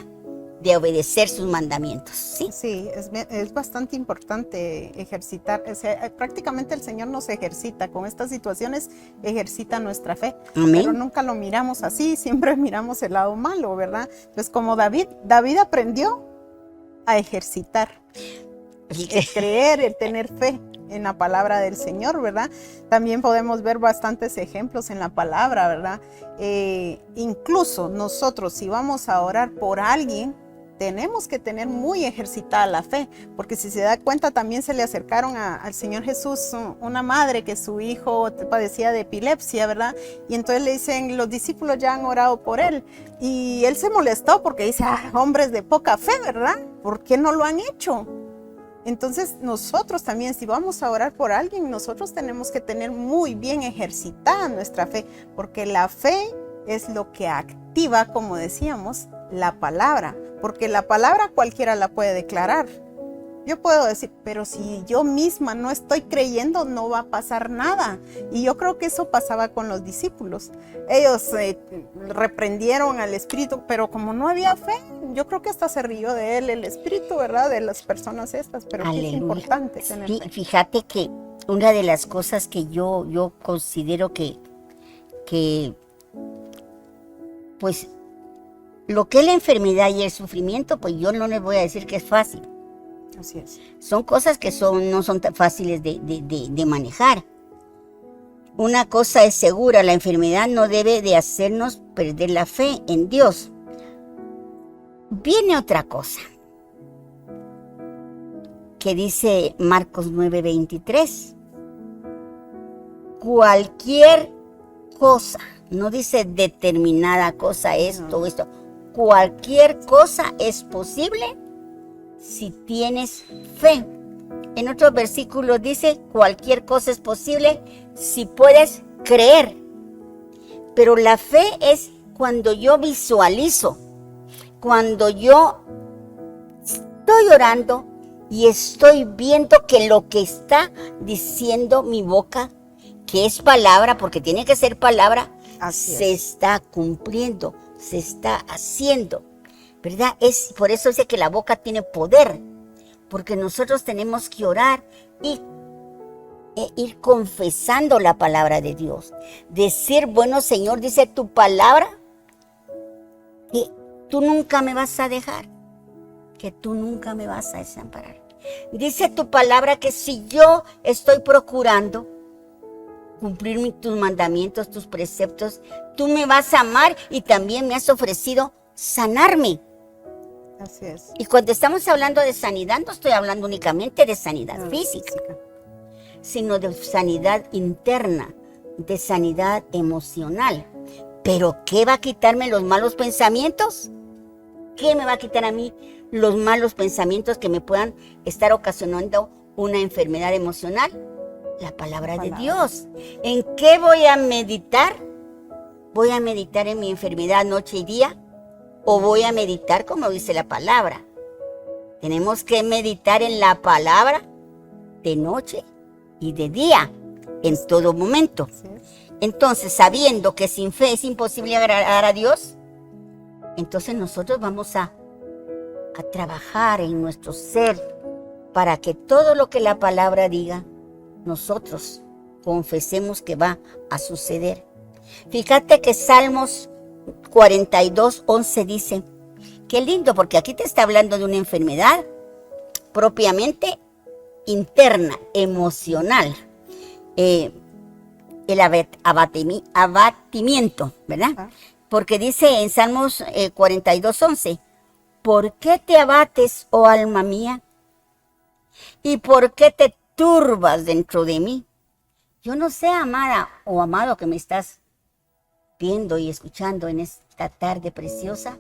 de obedecer sus mandamientos, ¿sí? Sí, es bastante importante ejercitar, o sea, prácticamente el Señor nos ejercita, con estas situaciones ejercita nuestra fe, Amén. pero nunca lo miramos así, siempre miramos el lado malo, ¿verdad? Pues como David aprendió a ejercitar, el creer, el tener fe en la palabra del Señor, ¿verdad? También podemos ver bastantes ejemplos en la palabra, ¿verdad? Incluso nosotros, si vamos a orar por alguien, tenemos que tener muy ejercitada la fe, porque si se da cuenta también se le acercaron al Señor Jesús una madre que su hijo padecía de epilepsia, ¿verdad? Y entonces le dicen, los discípulos ya han orado por él, y él se molestó porque dice, hombres de poca fe, ¿verdad? ¿Por qué no lo han hecho? Entonces nosotros también, si vamos a orar por alguien, nosotros tenemos que tener muy bien ejercitada nuestra fe, porque la fe es lo que activa, como decíamos, la palabra, porque la palabra cualquiera la puede declarar. Yo puedo decir, pero si yo misma no estoy creyendo, no va a pasar nada. Y yo creo que eso pasaba con los discípulos. Ellos reprendieron al espíritu, pero como no había fe, yo creo que hasta se rió de él el espíritu, ¿verdad? De las personas estas, pero sí es importante tener fe. Fíjate que una de las cosas que yo considero que pues lo que es la enfermedad y el sufrimiento, pues yo no les voy a decir que es fácil. Así es. Son cosas que no son tan fáciles de manejar. Una cosa es segura, la enfermedad no debe de hacernos perder la fe en Dios. Viene otra cosa que dice Marcos 9:23. Cualquier cosa, no dice determinada cosa, esto. Cualquier cosa es posible si tienes fe. En otros versículos dice, cualquier cosa es posible si puedes creer. Pero la fe es cuando yo visualizo, cuando yo estoy orando y estoy viendo que lo que está diciendo mi boca, que es palabra, porque tiene que ser palabra, se está cumpliendo, se está haciendo, ¿verdad? Es por eso dice que la boca tiene poder, porque nosotros tenemos que orar y ir confesando la palabra de Dios. Decir, bueno, Señor, dice tu palabra que tú nunca me vas a dejar, que tú nunca me vas a desamparar. Dice tu palabra que si yo estoy procurando cumplir tus mandamientos, tus preceptos, tú me vas a amar y también me has ofrecido sanarme. Así es. Y cuando estamos hablando de sanidad, no estoy hablando únicamente de sanidad física, sino de sanidad interna, de sanidad emocional. ¿Pero qué va a quitarme los malos pensamientos? ¿Qué me va a quitar a mí los malos pensamientos que me puedan estar ocasionando una enfermedad emocional? La palabra de Dios. ¿En qué voy a meditar? ¿Voy a meditar en mi enfermedad noche y día? ¿O voy a meditar como dice la palabra? Tenemos que meditar en la palabra de noche y de día, en todo momento. Entonces, sabiendo que sin fe es imposible agradar a Dios, entonces nosotros vamos a trabajar en nuestro ser para que todo lo que la palabra diga, nosotros confesemos que va a suceder. Fíjate que Salmos 42:11 dice, qué lindo, porque aquí te está hablando de una enfermedad propiamente interna, emocional, el abatimiento, ¿verdad? Porque dice en Salmos 42:11, ¿por qué te abates, oh alma mía? ¿Y por qué te turbas dentro de mí? Yo no sé, amada o amado que me estás viendo y escuchando en esta tarde preciosa,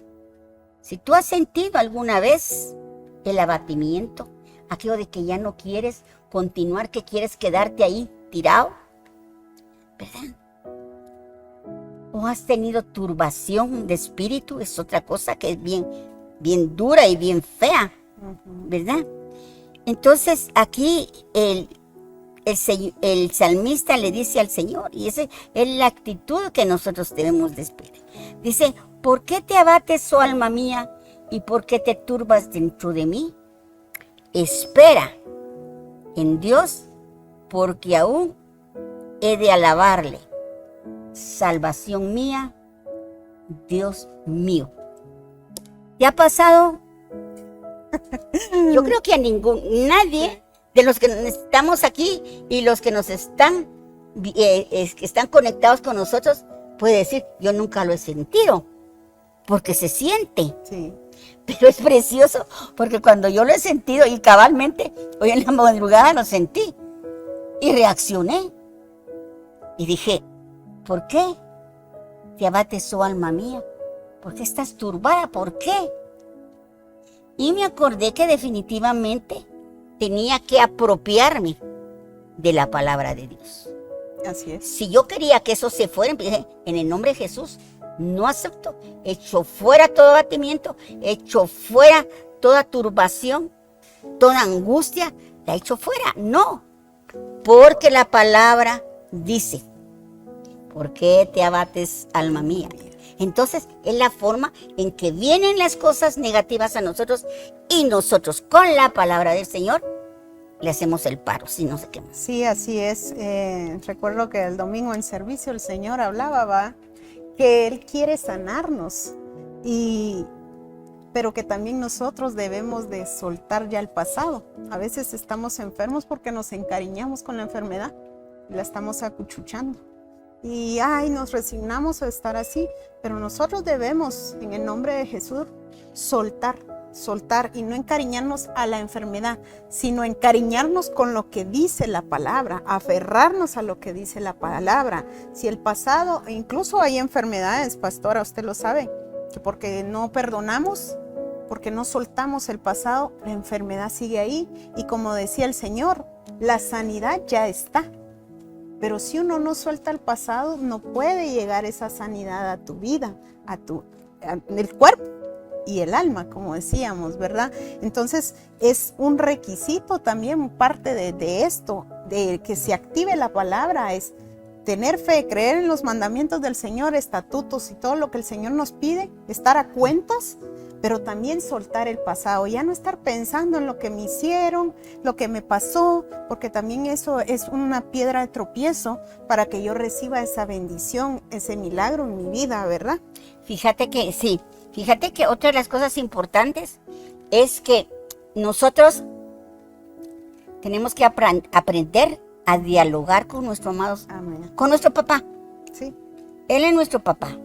si tú has sentido alguna vez el abatimiento, aquello de que ya no quieres continuar, que quieres quedarte ahí tirado, ¿verdad? O has tenido turbación de espíritu, es otra cosa que es bien dura y bien fea, ¿verdad? Entonces aquí el salmista le dice al Señor, y esa es la actitud que nosotros debemos de esperar. Dice, ¿por qué te abates, oh alma mía, y por qué te turbas dentro de mí? Espera en Dios, porque aún he de alabarle. Salvación mía, Dios mío. ¿Te ha pasado? Yo creo que a nadie de los que estamos aquí y los que nos están, que están conectados con nosotros puede decir, yo nunca lo he sentido, porque se siente. Sí. Pero es precioso, porque cuando yo lo he sentido, y cabalmente, hoy en la madrugada lo sentí, y reaccioné, y dije, ¿por qué te abates, oh alma mía? ¿Por qué estás turbada? ¿Por qué? Y me acordé que definitivamente tenía que apropiarme de la palabra de Dios. Así es. Si yo quería que eso se fuera, dije, en el nombre de Jesús, no acepto. Echo fuera todo abatimiento, echo fuera toda turbación, toda angustia, la echo fuera. No, porque la palabra dice, ¿por qué te abates, alma mía? Entonces es la forma en que vienen las cosas negativas a nosotros y nosotros con la palabra del Señor le hacemos el paro, si no sé qué más. Sí, así es. Recuerdo que el domingo en servicio el Señor hablaba, que Él quiere sanarnos, pero que también nosotros debemos de soltar ya el pasado. A veces estamos enfermos porque nos encariñamos con la enfermedad y la estamos acuchuchando. Y nos resignamos a estar así, pero nosotros debemos, en el nombre de Jesús, soltar y no encariñarnos a la enfermedad, sino encariñarnos con lo que dice la palabra, aferrarnos a lo que dice la palabra. Si el pasado, incluso hay enfermedades, pastora, usted lo sabe, que porque no perdonamos, porque no soltamos el pasado, la enfermedad sigue ahí. Y como decía el Señor, la sanidad ya está. Pero si uno no suelta el pasado, no puede llegar esa sanidad a tu vida, el cuerpo y el alma, como decíamos, ¿verdad? Entonces es un requisito también, parte de esto, de que se active la palabra, es tener fe, creer en los mandamientos del Señor, estatutos y todo lo que el Señor nos pide, estar a cuentas, pero también soltar el pasado, ya no estar pensando en lo que me hicieron, lo que me pasó, porque también eso es una piedra de tropiezo para que yo reciba esa bendición, ese milagro en mi vida, ¿verdad? Fíjate que otra de las cosas importantes es que nosotros tenemos que aprender a dialogar con nuestro amado, con nuestro papá. Sí. Él es nuestro papá.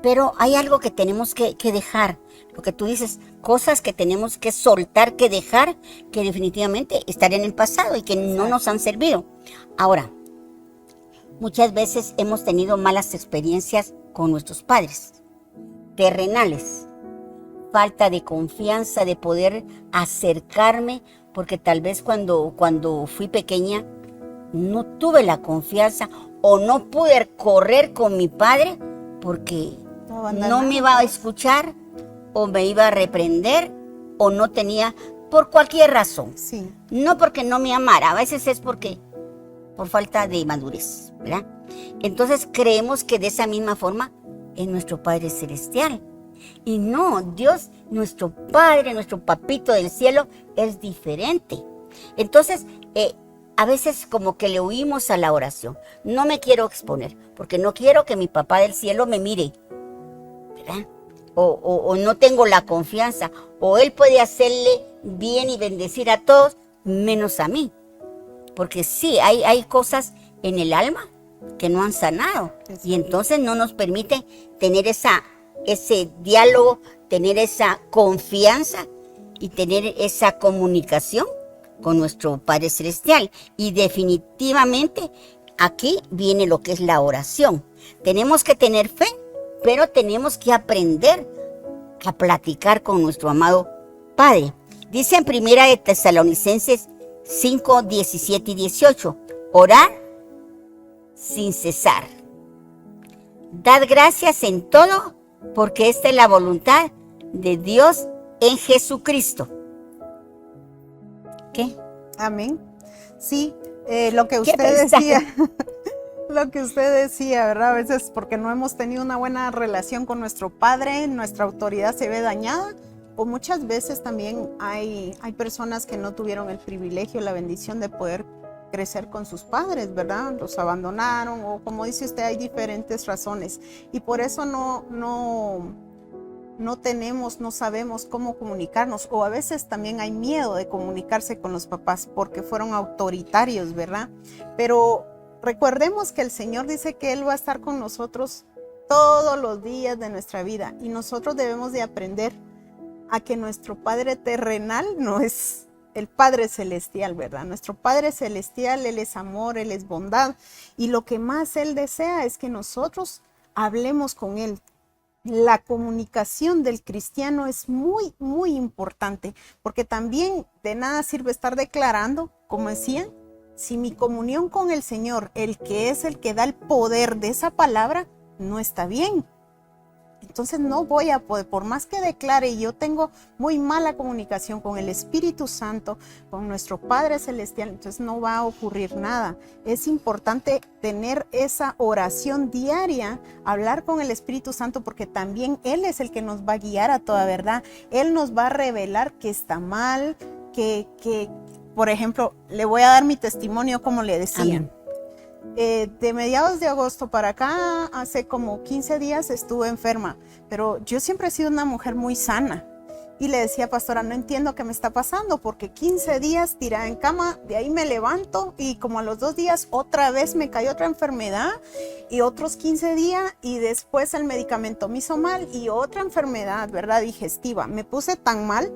Pero hay algo que tenemos que dejar, lo que tú dices, cosas que tenemos que soltar, que dejar, que definitivamente están en el pasado y que no nos han servido. Ahora, muchas veces hemos tenido malas experiencias con nuestros padres, terrenales, falta de confianza, de poder acercarme, porque tal vez cuando fui pequeña no tuve la confianza o no pude correr con mi padre porque no me iba a escuchar o me iba a reprender o no tenía, por cualquier razón. Sí. No porque no me amara, a veces es por falta de madurez, ¿verdad? Entonces creemos que de esa misma forma es nuestro Padre Celestial. Y no, Dios, nuestro Padre, nuestro Papito del cielo, es diferente. Entonces, a veces como que le huimos a la oración. No me quiero exponer, porque no quiero que mi Papá del cielo me mire, ¿verdad? O no tengo la confianza, o Él puede hacerle bien y bendecir a todos, menos a mí. Porque sí, hay cosas en el alma que no han sanado, y entonces no nos permite tener ese diálogo, tener esa confianza y tener esa comunicación con nuestro Padre Celestial. Y definitivamente aquí viene lo que es la oración. Tenemos que tener fe, pero tenemos que aprender a platicar con nuestro amado Padre. Dice en 1 de Tesalonicenses 5, 17 y 18, orar sin cesar. Dad gracias en todo, porque esta es la voluntad de Dios en Jesucristo. ¿Qué? Amén. Sí, lo que usted decía, lo que usted decía, ¿verdad? A veces porque no hemos tenido una buena relación con nuestro padre, nuestra autoridad se ve dañada. O muchas veces también hay personas que no tuvieron el privilegio, la bendición de poder crecer con sus padres, ¿verdad? Los abandonaron o, como dice usted, hay diferentes razones. Y por eso no sabemos cómo comunicarnos, o a veces también hay miedo de comunicarse con los papás porque fueron autoritarios, ¿verdad? Pero recordemos que el Señor dice que Él va a estar con nosotros todos los días de nuestra vida y nosotros debemos de aprender a que nuestro Padre terrenal no es el Padre celestial, ¿verdad? Nuestro Padre celestial, Él es amor, Él es bondad, y lo que más Él desea es que nosotros hablemos con Él. La comunicación del cristiano es muy, muy importante, porque también de nada sirve estar declarando, como decían, si mi comunión con el Señor, el que es el que da el poder de esa palabra, no está bien. Entonces no voy a poder, por más que declare, y yo tengo muy mala comunicación con el Espíritu Santo, con nuestro Padre Celestial, entonces no va a ocurrir nada. Es importante tener esa oración diaria, hablar con el Espíritu Santo, porque también Él es el que nos va a guiar a toda verdad. Él nos va a revelar que está mal, por ejemplo, le voy a dar mi testimonio como le decía. Amén. De mediados de agosto para acá, hace como 15 días estuve enferma, pero yo siempre he sido una mujer muy sana y le decía, pastora, no entiendo qué me está pasando, porque 15 días tirada en cama, de ahí me levanto y como a los 2 días otra vez me cayó otra enfermedad y otros 15 días y después el medicamento me hizo mal y otra enfermedad, ¿verdad? Digestiva. Me puse tan mal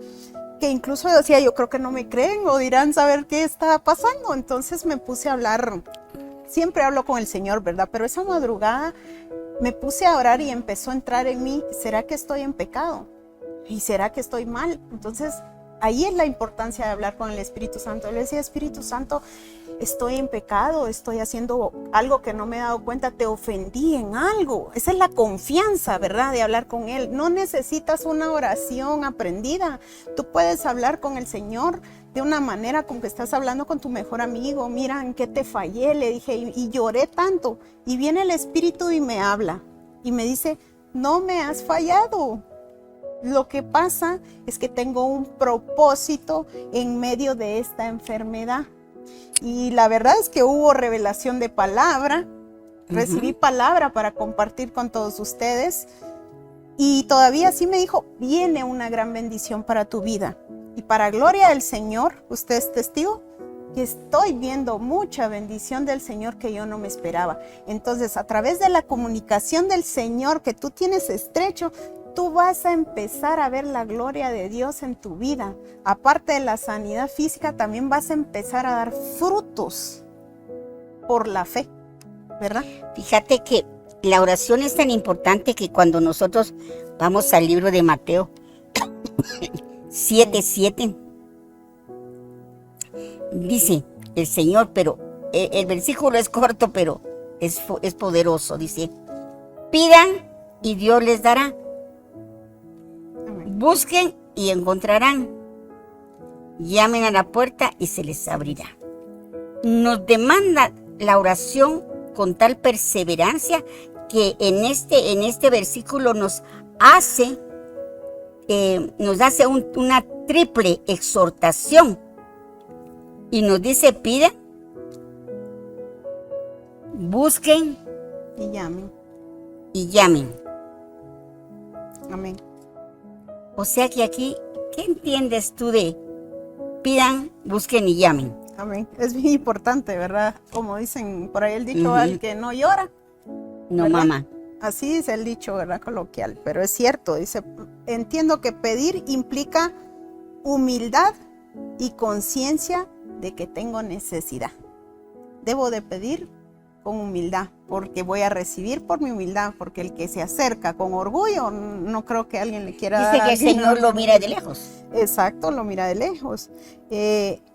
que incluso decía, yo creo que no me creen o dirán saber qué está pasando. Entonces me puse a hablar. Siempre hablo con el Señor, ¿verdad? Pero esa madrugada me puse a orar y empezó a entrar en mí, ¿será que estoy en pecado? ¿Y será que estoy mal? Entonces, ahí es la importancia de hablar con el Espíritu Santo. Yo le decía, Espíritu Santo, estoy en pecado, estoy haciendo algo que no me he dado cuenta, te ofendí en algo. Esa es la confianza, ¿verdad? De hablar con Él. No necesitas una oración aprendida. Tú puedes hablar con el Señor de una manera como que estás hablando con tu mejor amigo. Mira, ¿en qué te fallé? Le dije, y lloré tanto. Y viene el Espíritu y me habla. Y me dice, no me has fallado. Lo que pasa es que tengo un propósito en medio de esta enfermedad. Y la verdad es que hubo revelación de palabra. Recibí palabra para compartir con todos ustedes. Y todavía sí me dijo, viene una gran bendición para tu vida. Y para gloria del Señor, usted es testigo, que estoy viendo mucha bendición del Señor que yo no me esperaba. Entonces, a través de la comunicación del Señor que tú tienes estrecho, tú vas a empezar a ver la gloria de Dios en tu vida. Aparte de la sanidad física, también vas a empezar a dar frutos por la fe, ¿verdad? Fíjate que la oración es tan importante que cuando nosotros vamos al libro de Mateo 7:7, dice el Señor, pero el versículo es corto, pero es poderoso. Dice, pidan y Dios les dará. Busquen y encontrarán. Llamen a la puerta y se les abrirá. Nos demanda la oración con tal perseverancia que en este versículo nos hace una triple exhortación y nos dice, pidan, busquen y llamen. Amén. O sea que aquí, ¿qué entiendes tú de pidan, busquen y llamen? Amén. Es bien importante, ¿verdad? Como dicen por ahí el dicho, al que no llora, no ¿verdad? Mama. Así dice el dicho, ¿verdad? Coloquial, pero es cierto. Dice, entiendo que pedir implica humildad y conciencia de que tengo necesidad. Debo de pedir con humildad, porque voy a recibir por mi humildad, porque el que se acerca con orgullo, no creo que alguien le quiera dar. Dice que el Señor lo mira de lejos. Exacto, lo mira de lejos.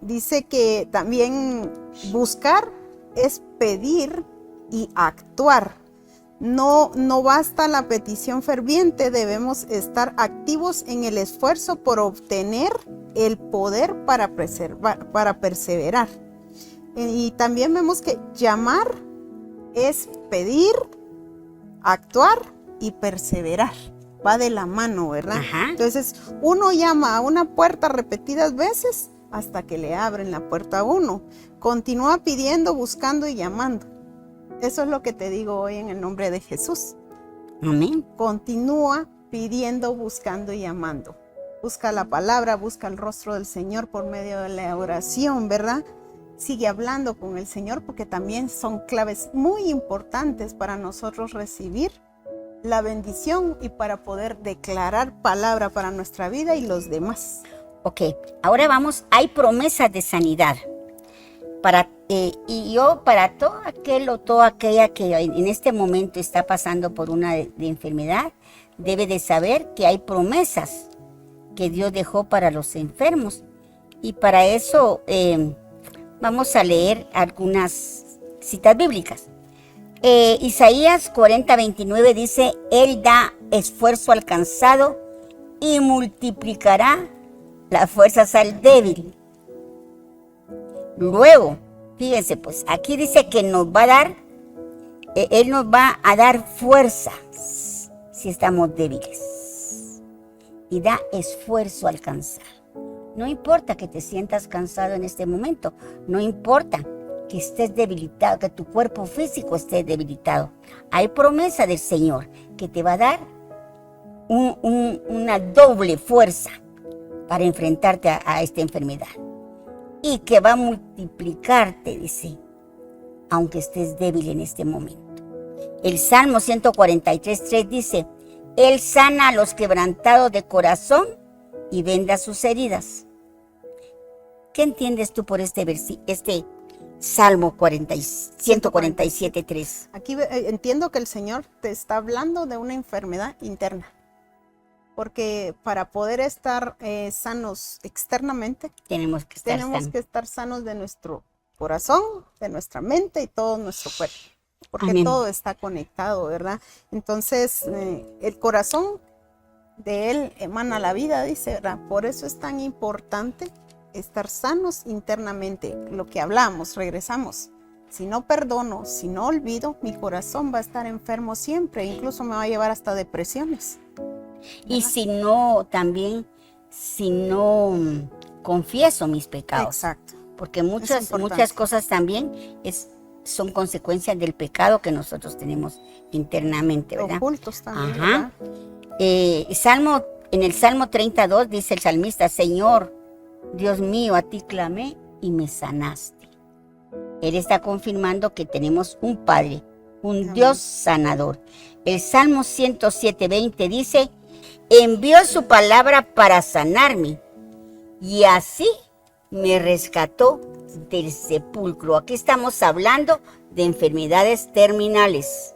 Dice que también buscar es pedir y actuar. No basta la petición ferviente, debemos estar activos en el esfuerzo por obtener el poder para perseverar. Y también vemos que llamar es pedir, actuar y perseverar. Va de la mano, ¿verdad? Ajá. Entonces, uno llama a una puerta repetidas veces hasta que le abren la puerta a uno. Continúa pidiendo, buscando y llamando. Eso es lo que te digo hoy en el nombre de Jesús. Amén. Continúa pidiendo, buscando y llamando. Busca la palabra, busca el rostro del Señor por medio de la oración, ¿verdad? Sigue hablando con el Señor porque también son claves muy importantes para nosotros recibir la bendición y para poder declarar palabra para nuestra vida y los demás. Ok, ahora vamos, hay promesas de sanidad. Para todo aquel o toda aquella que en este momento está pasando por una de enfermedad, debe de saber que hay promesas que Dios dejó para los enfermos. Y para eso vamos a leer algunas citas bíblicas. Isaías 40:29 dice, Él da esfuerzo al cansado y multiplicará las fuerzas al débil. Luego, fíjense, pues aquí dice que nos va a dar, Él nos va a dar fuerza si estamos débiles. Y da esfuerzo al cansar. No importa que te sientas cansado en este momento, no importa que estés debilitado, que tu cuerpo físico esté debilitado. Hay promesa del Señor que te va a dar una doble fuerza para enfrentarte a esta enfermedad. Y que va a multiplicarte, dice, aunque estés débil en este momento. El Salmo 143:3 dice, Él sana a los quebrantados de corazón y venda sus heridas. ¿Qué entiendes tú por este Salmo 147:3? Aquí entiendo que el Señor te está hablando de una enfermedad interna. Porque para poder estar sanos externamente, tenemos que estar sanos de nuestro corazón, de nuestra mente y todo nuestro cuerpo. Porque Amén. Todo está conectado, ¿verdad? Entonces, el corazón de Él emana la vida, dice, ¿verdad? Por eso es tan importante estar sanos internamente. Lo que hablamos, regresamos. Si no perdono, si no olvido, mi corazón va a estar enfermo siempre. Incluso me va a llevar hasta depresiones. Y si no confieso mis pecados. Exacto. Porque muchas cosas también son consecuencias del pecado que nosotros tenemos internamente, ¿verdad? Ocultos también, ajá. ¿verdad? En el Salmo 32 dice el salmista, Señor, Dios mío, a ti clamé y me sanaste. Él está confirmando que tenemos un Padre, un Amén. Dios sanador. El Salmo 107:20 dice, envió su palabra para sanarme y así me rescató del sepulcro. Aquí estamos hablando de enfermedades terminales.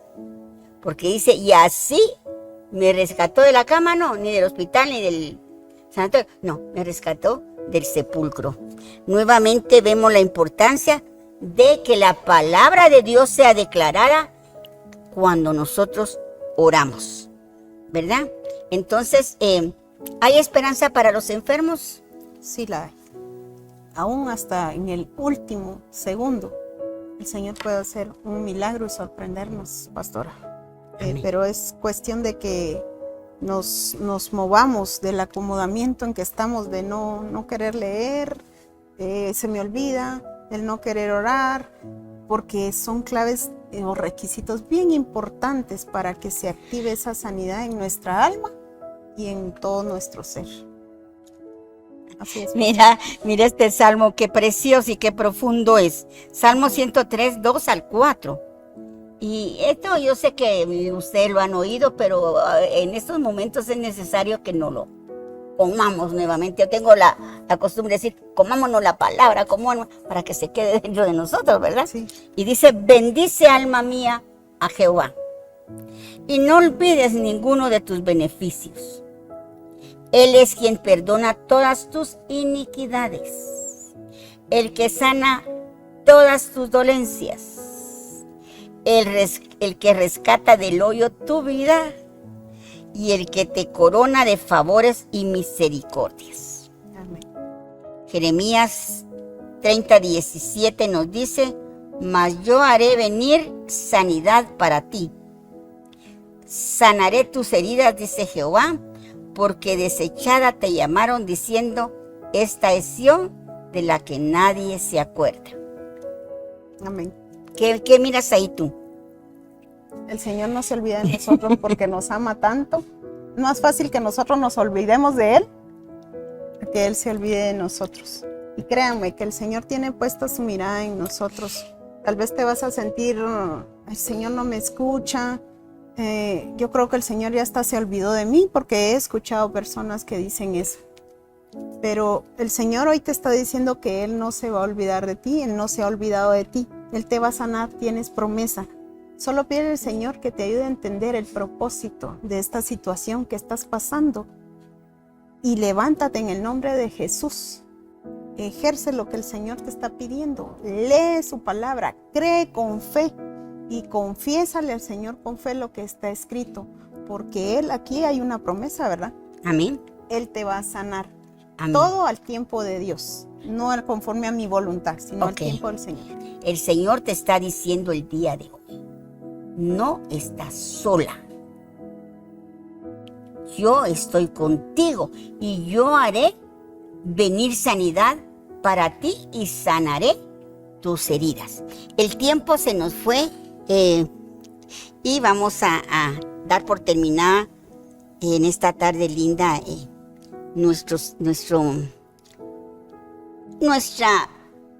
Porque dice, y así me rescató de la cama, no, ni del hospital, ni del sanatorio. No, me rescató del sepulcro. Nuevamente vemos la importancia de que la palabra de Dios sea declarada cuando nosotros oramos, ¿verdad? Entonces, ¿hay esperanza para los enfermos? Sí la hay. Aún hasta en el último segundo, el Señor puede hacer un milagro y sorprendernos, pastora. Pero es cuestión de que nos movamos del acomodamiento en que estamos, de no querer leer, se me olvida, el no querer orar, porque son claves o requisitos bien importantes para que se active esa sanidad en nuestra alma y en todo nuestro ser. Así es. Mira este salmo, qué precioso y qué profundo es. Salmo 103, 2 al 4. Y esto yo sé que ustedes lo han oído, pero en estos momentos es necesario que no lo comamos nuevamente. Yo tengo la costumbre de decir, comámonos la palabra, para que se quede dentro de nosotros, ¿verdad? Sí. Y dice, bendice alma mía a Jehová y no olvides ninguno de tus beneficios. Él es quien perdona todas tus iniquidades, el que sana todas tus dolencias, el que rescata del hoyo tu vida y el que te corona de favores y misericordias. Amén. Jeremías 30:17 nos dice, mas yo haré venir sanidad para ti. Sanaré tus heridas, dice Jehová, porque desechada te llamaron diciendo, esta es Sión de la que nadie se acuerda. Amén. ¿Qué miras ahí tú? El Señor no se olvida de nosotros porque nos ama tanto. No es fácil que nosotros nos olvidemos de Él, que Él se olvide de nosotros. Y créanme que el Señor tiene puesta su mirada en nosotros. Tal vez te vas a sentir, el Señor no me escucha. Yo creo que el Señor ya hasta se olvidó de mí, porque he escuchado personas que dicen eso. Pero el Señor hoy te está diciendo que Él no se va a olvidar de ti, Él no se ha olvidado de ti. Él te va a sanar, tienes promesa. Solo pide al Señor que te ayude a entender el propósito de esta situación que estás pasando. Y levántate en el nombre de Jesús. Ejerce lo que el Señor te está pidiendo. Lee su palabra, cree con fe y confiésale al Señor con fe lo que está escrito. Porque Él, aquí hay una promesa, ¿verdad? Amén. Él te va a sanar. Amén. Todo al tiempo de Dios. No conforme a mi voluntad, sino al tiempo del Señor. El Señor te está diciendo el día de hoy, no estás sola. Yo estoy contigo y yo haré venir sanidad para ti y sanaré tus heridas. El tiempo se nos fue y vamos a dar por terminada en esta tarde linda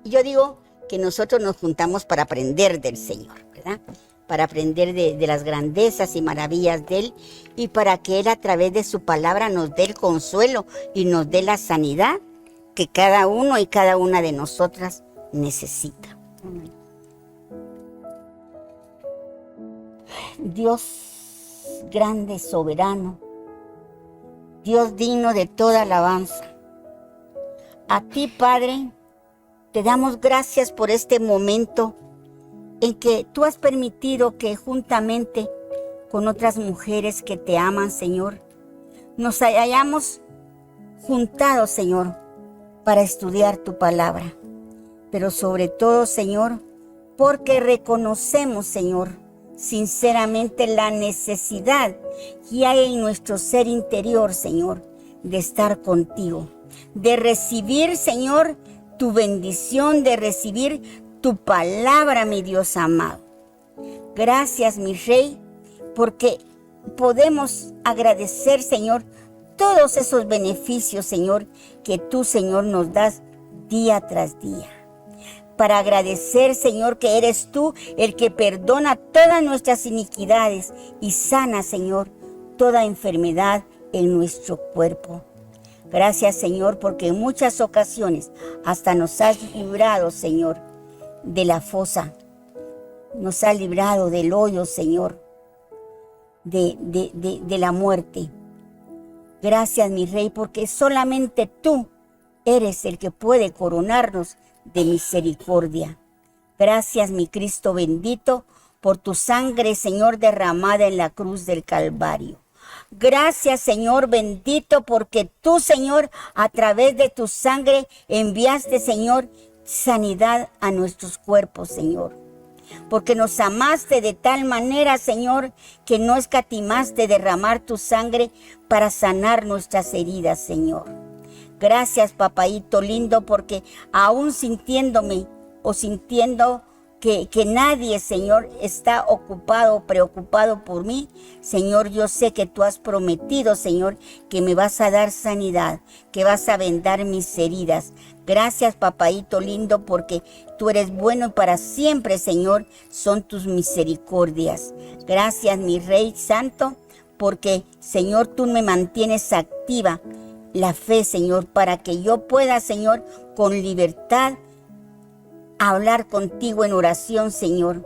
yo digo que nosotros nos juntamos para aprender del Señor, ¿verdad? Para aprender de las grandezas y maravillas de Él y para que Él a través de su palabra nos dé el consuelo y nos dé la sanidad que cada uno y cada una de nosotras necesita. Amén. Dios grande, soberano, Dios digno de toda alabanza. A ti, Padre, te damos gracias por este momento en que tú has permitido que juntamente con otras mujeres que te aman, Señor, nos hayamos juntado, Señor, para estudiar tu palabra. Pero sobre todo, Señor, porque reconocemos, Señor, sinceramente la necesidad que hay en nuestro ser interior, Señor, de estar contigo, de recibir, Señor, tu bendición, de recibir tu palabra, mi Dios amado. Gracias, mi Rey, porque podemos agradecer, Señor, todos esos beneficios, Señor, que tú, Señor, nos das día tras día. Para agradecer, Señor, que eres tú el que perdona todas nuestras iniquidades y sana, Señor, toda enfermedad en nuestro cuerpo. Gracias, Señor, porque en muchas ocasiones hasta nos has librado, Señor, de la fosa. Nos has librado del hoyo, Señor, de la muerte. Gracias, mi Rey, porque solamente tú eres el que puede coronarnos de misericordia. Gracias, mi Cristo bendito, por tu sangre, Señor, derramada en la cruz del Calvario. Gracias, Señor bendito, porque tú, Señor, a través de tu sangre enviaste, Señor, sanidad a nuestros cuerpos, Señor. Porque nos amaste de tal manera, Señor, que no escatimaste derramar tu sangre para sanar nuestras heridas, Señor. Gracias, papaíto lindo, porque aún sintiéndome o sintiendo que nadie, Señor, está ocupado o preocupado por mí, Señor, yo sé que tú has prometido, Señor, que me vas a dar sanidad, que vas a vendar mis heridas. Gracias, papaíto lindo, porque tú eres bueno y para siempre, Señor, son tus misericordias. Gracias, mi Rey Santo, porque, Señor, tú me mantienes activa la fe, Señor, para que yo pueda, Señor, con libertad hablar contigo en oración, Señor.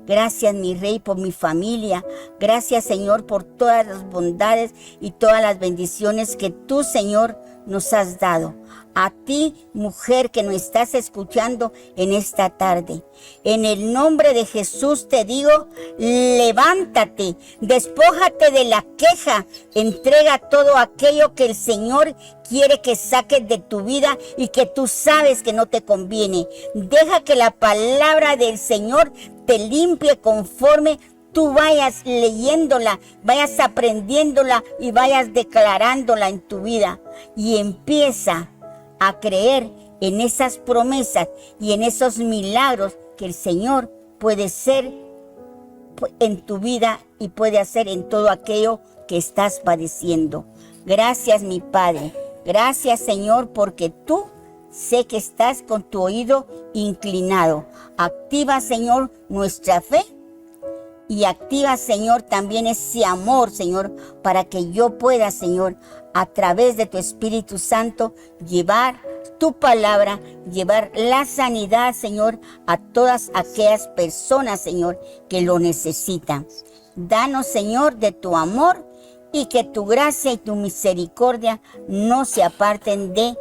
Gracias, mi Rey, por mi familia. Gracias, Señor, por todas las bondades y todas las bendiciones que tú, Señor, nos has dado. A ti, mujer que nos estás escuchando en esta tarde, en el nombre de Jesús te digo, levántate, despójate de la queja, entrega todo aquello que el Señor quiere que saques de tu vida y que tú sabes que no te conviene. Deja que la palabra del Señor te limpie conforme tú vayas leyéndola, vayas aprendiéndola y vayas declarándola en tu vida. Y empieza a creer en esas promesas y en esos milagros que el Señor puede hacer en tu vida y puede hacer en todo aquello que estás padeciendo. Gracias, mi Padre. Gracias, Señor, porque tú sé que estás con tu oído inclinado. Activa, Señor, nuestra fe. Y activa, Señor, también ese amor, Señor, para que yo pueda, Señor, a través de tu Espíritu Santo, llevar tu palabra, llevar la sanidad, Señor, a todas aquellas personas, Señor, que lo necesitan. Danos, Señor, de tu amor y que tu gracia y tu misericordia no se aparten de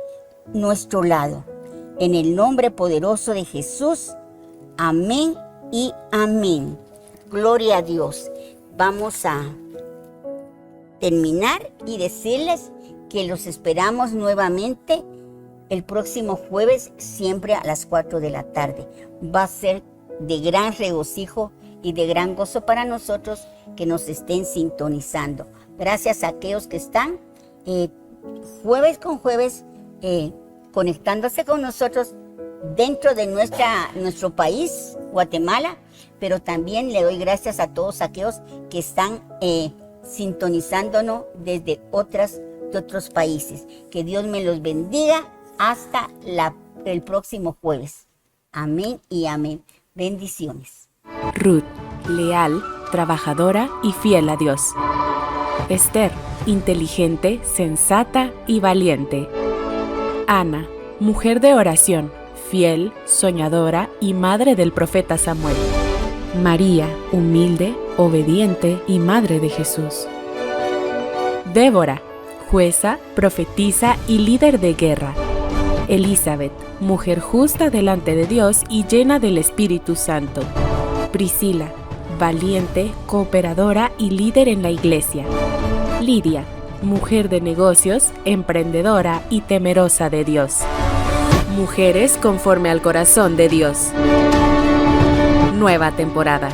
nuestro lado. En el nombre poderoso de Jesús, amén y amén. Gloria a Dios. Vamos a terminar y decirles que los esperamos nuevamente el próximo jueves, siempre a las 4 de la tarde. Va a ser de gran regocijo y de gran gozo para nosotros que nos estén sintonizando. Gracias a aquellos que están jueves con jueves conectándose con nosotros dentro de nuestro país, Guatemala, pero también le doy gracias a todos aquellos que están sintonizándonos desde otros países. Que Dios me los bendiga hasta el próximo jueves. Amén y amén. Bendiciones. Ruth, leal, trabajadora y fiel a Dios. Esther, inteligente, sensata y valiente. Ana, mujer de oración, fiel, soñadora y madre del profeta Samuel. María, humilde, obediente y madre de Jesús. Débora, jueza, profetisa y líder de guerra. Elizabeth, mujer justa delante de Dios y llena del Espíritu Santo. Priscila, valiente, cooperadora y líder en la iglesia. Lidia, mujer de negocios, emprendedora y temerosa de Dios. Mujeres conforme al corazón de Dios. Nueva temporada.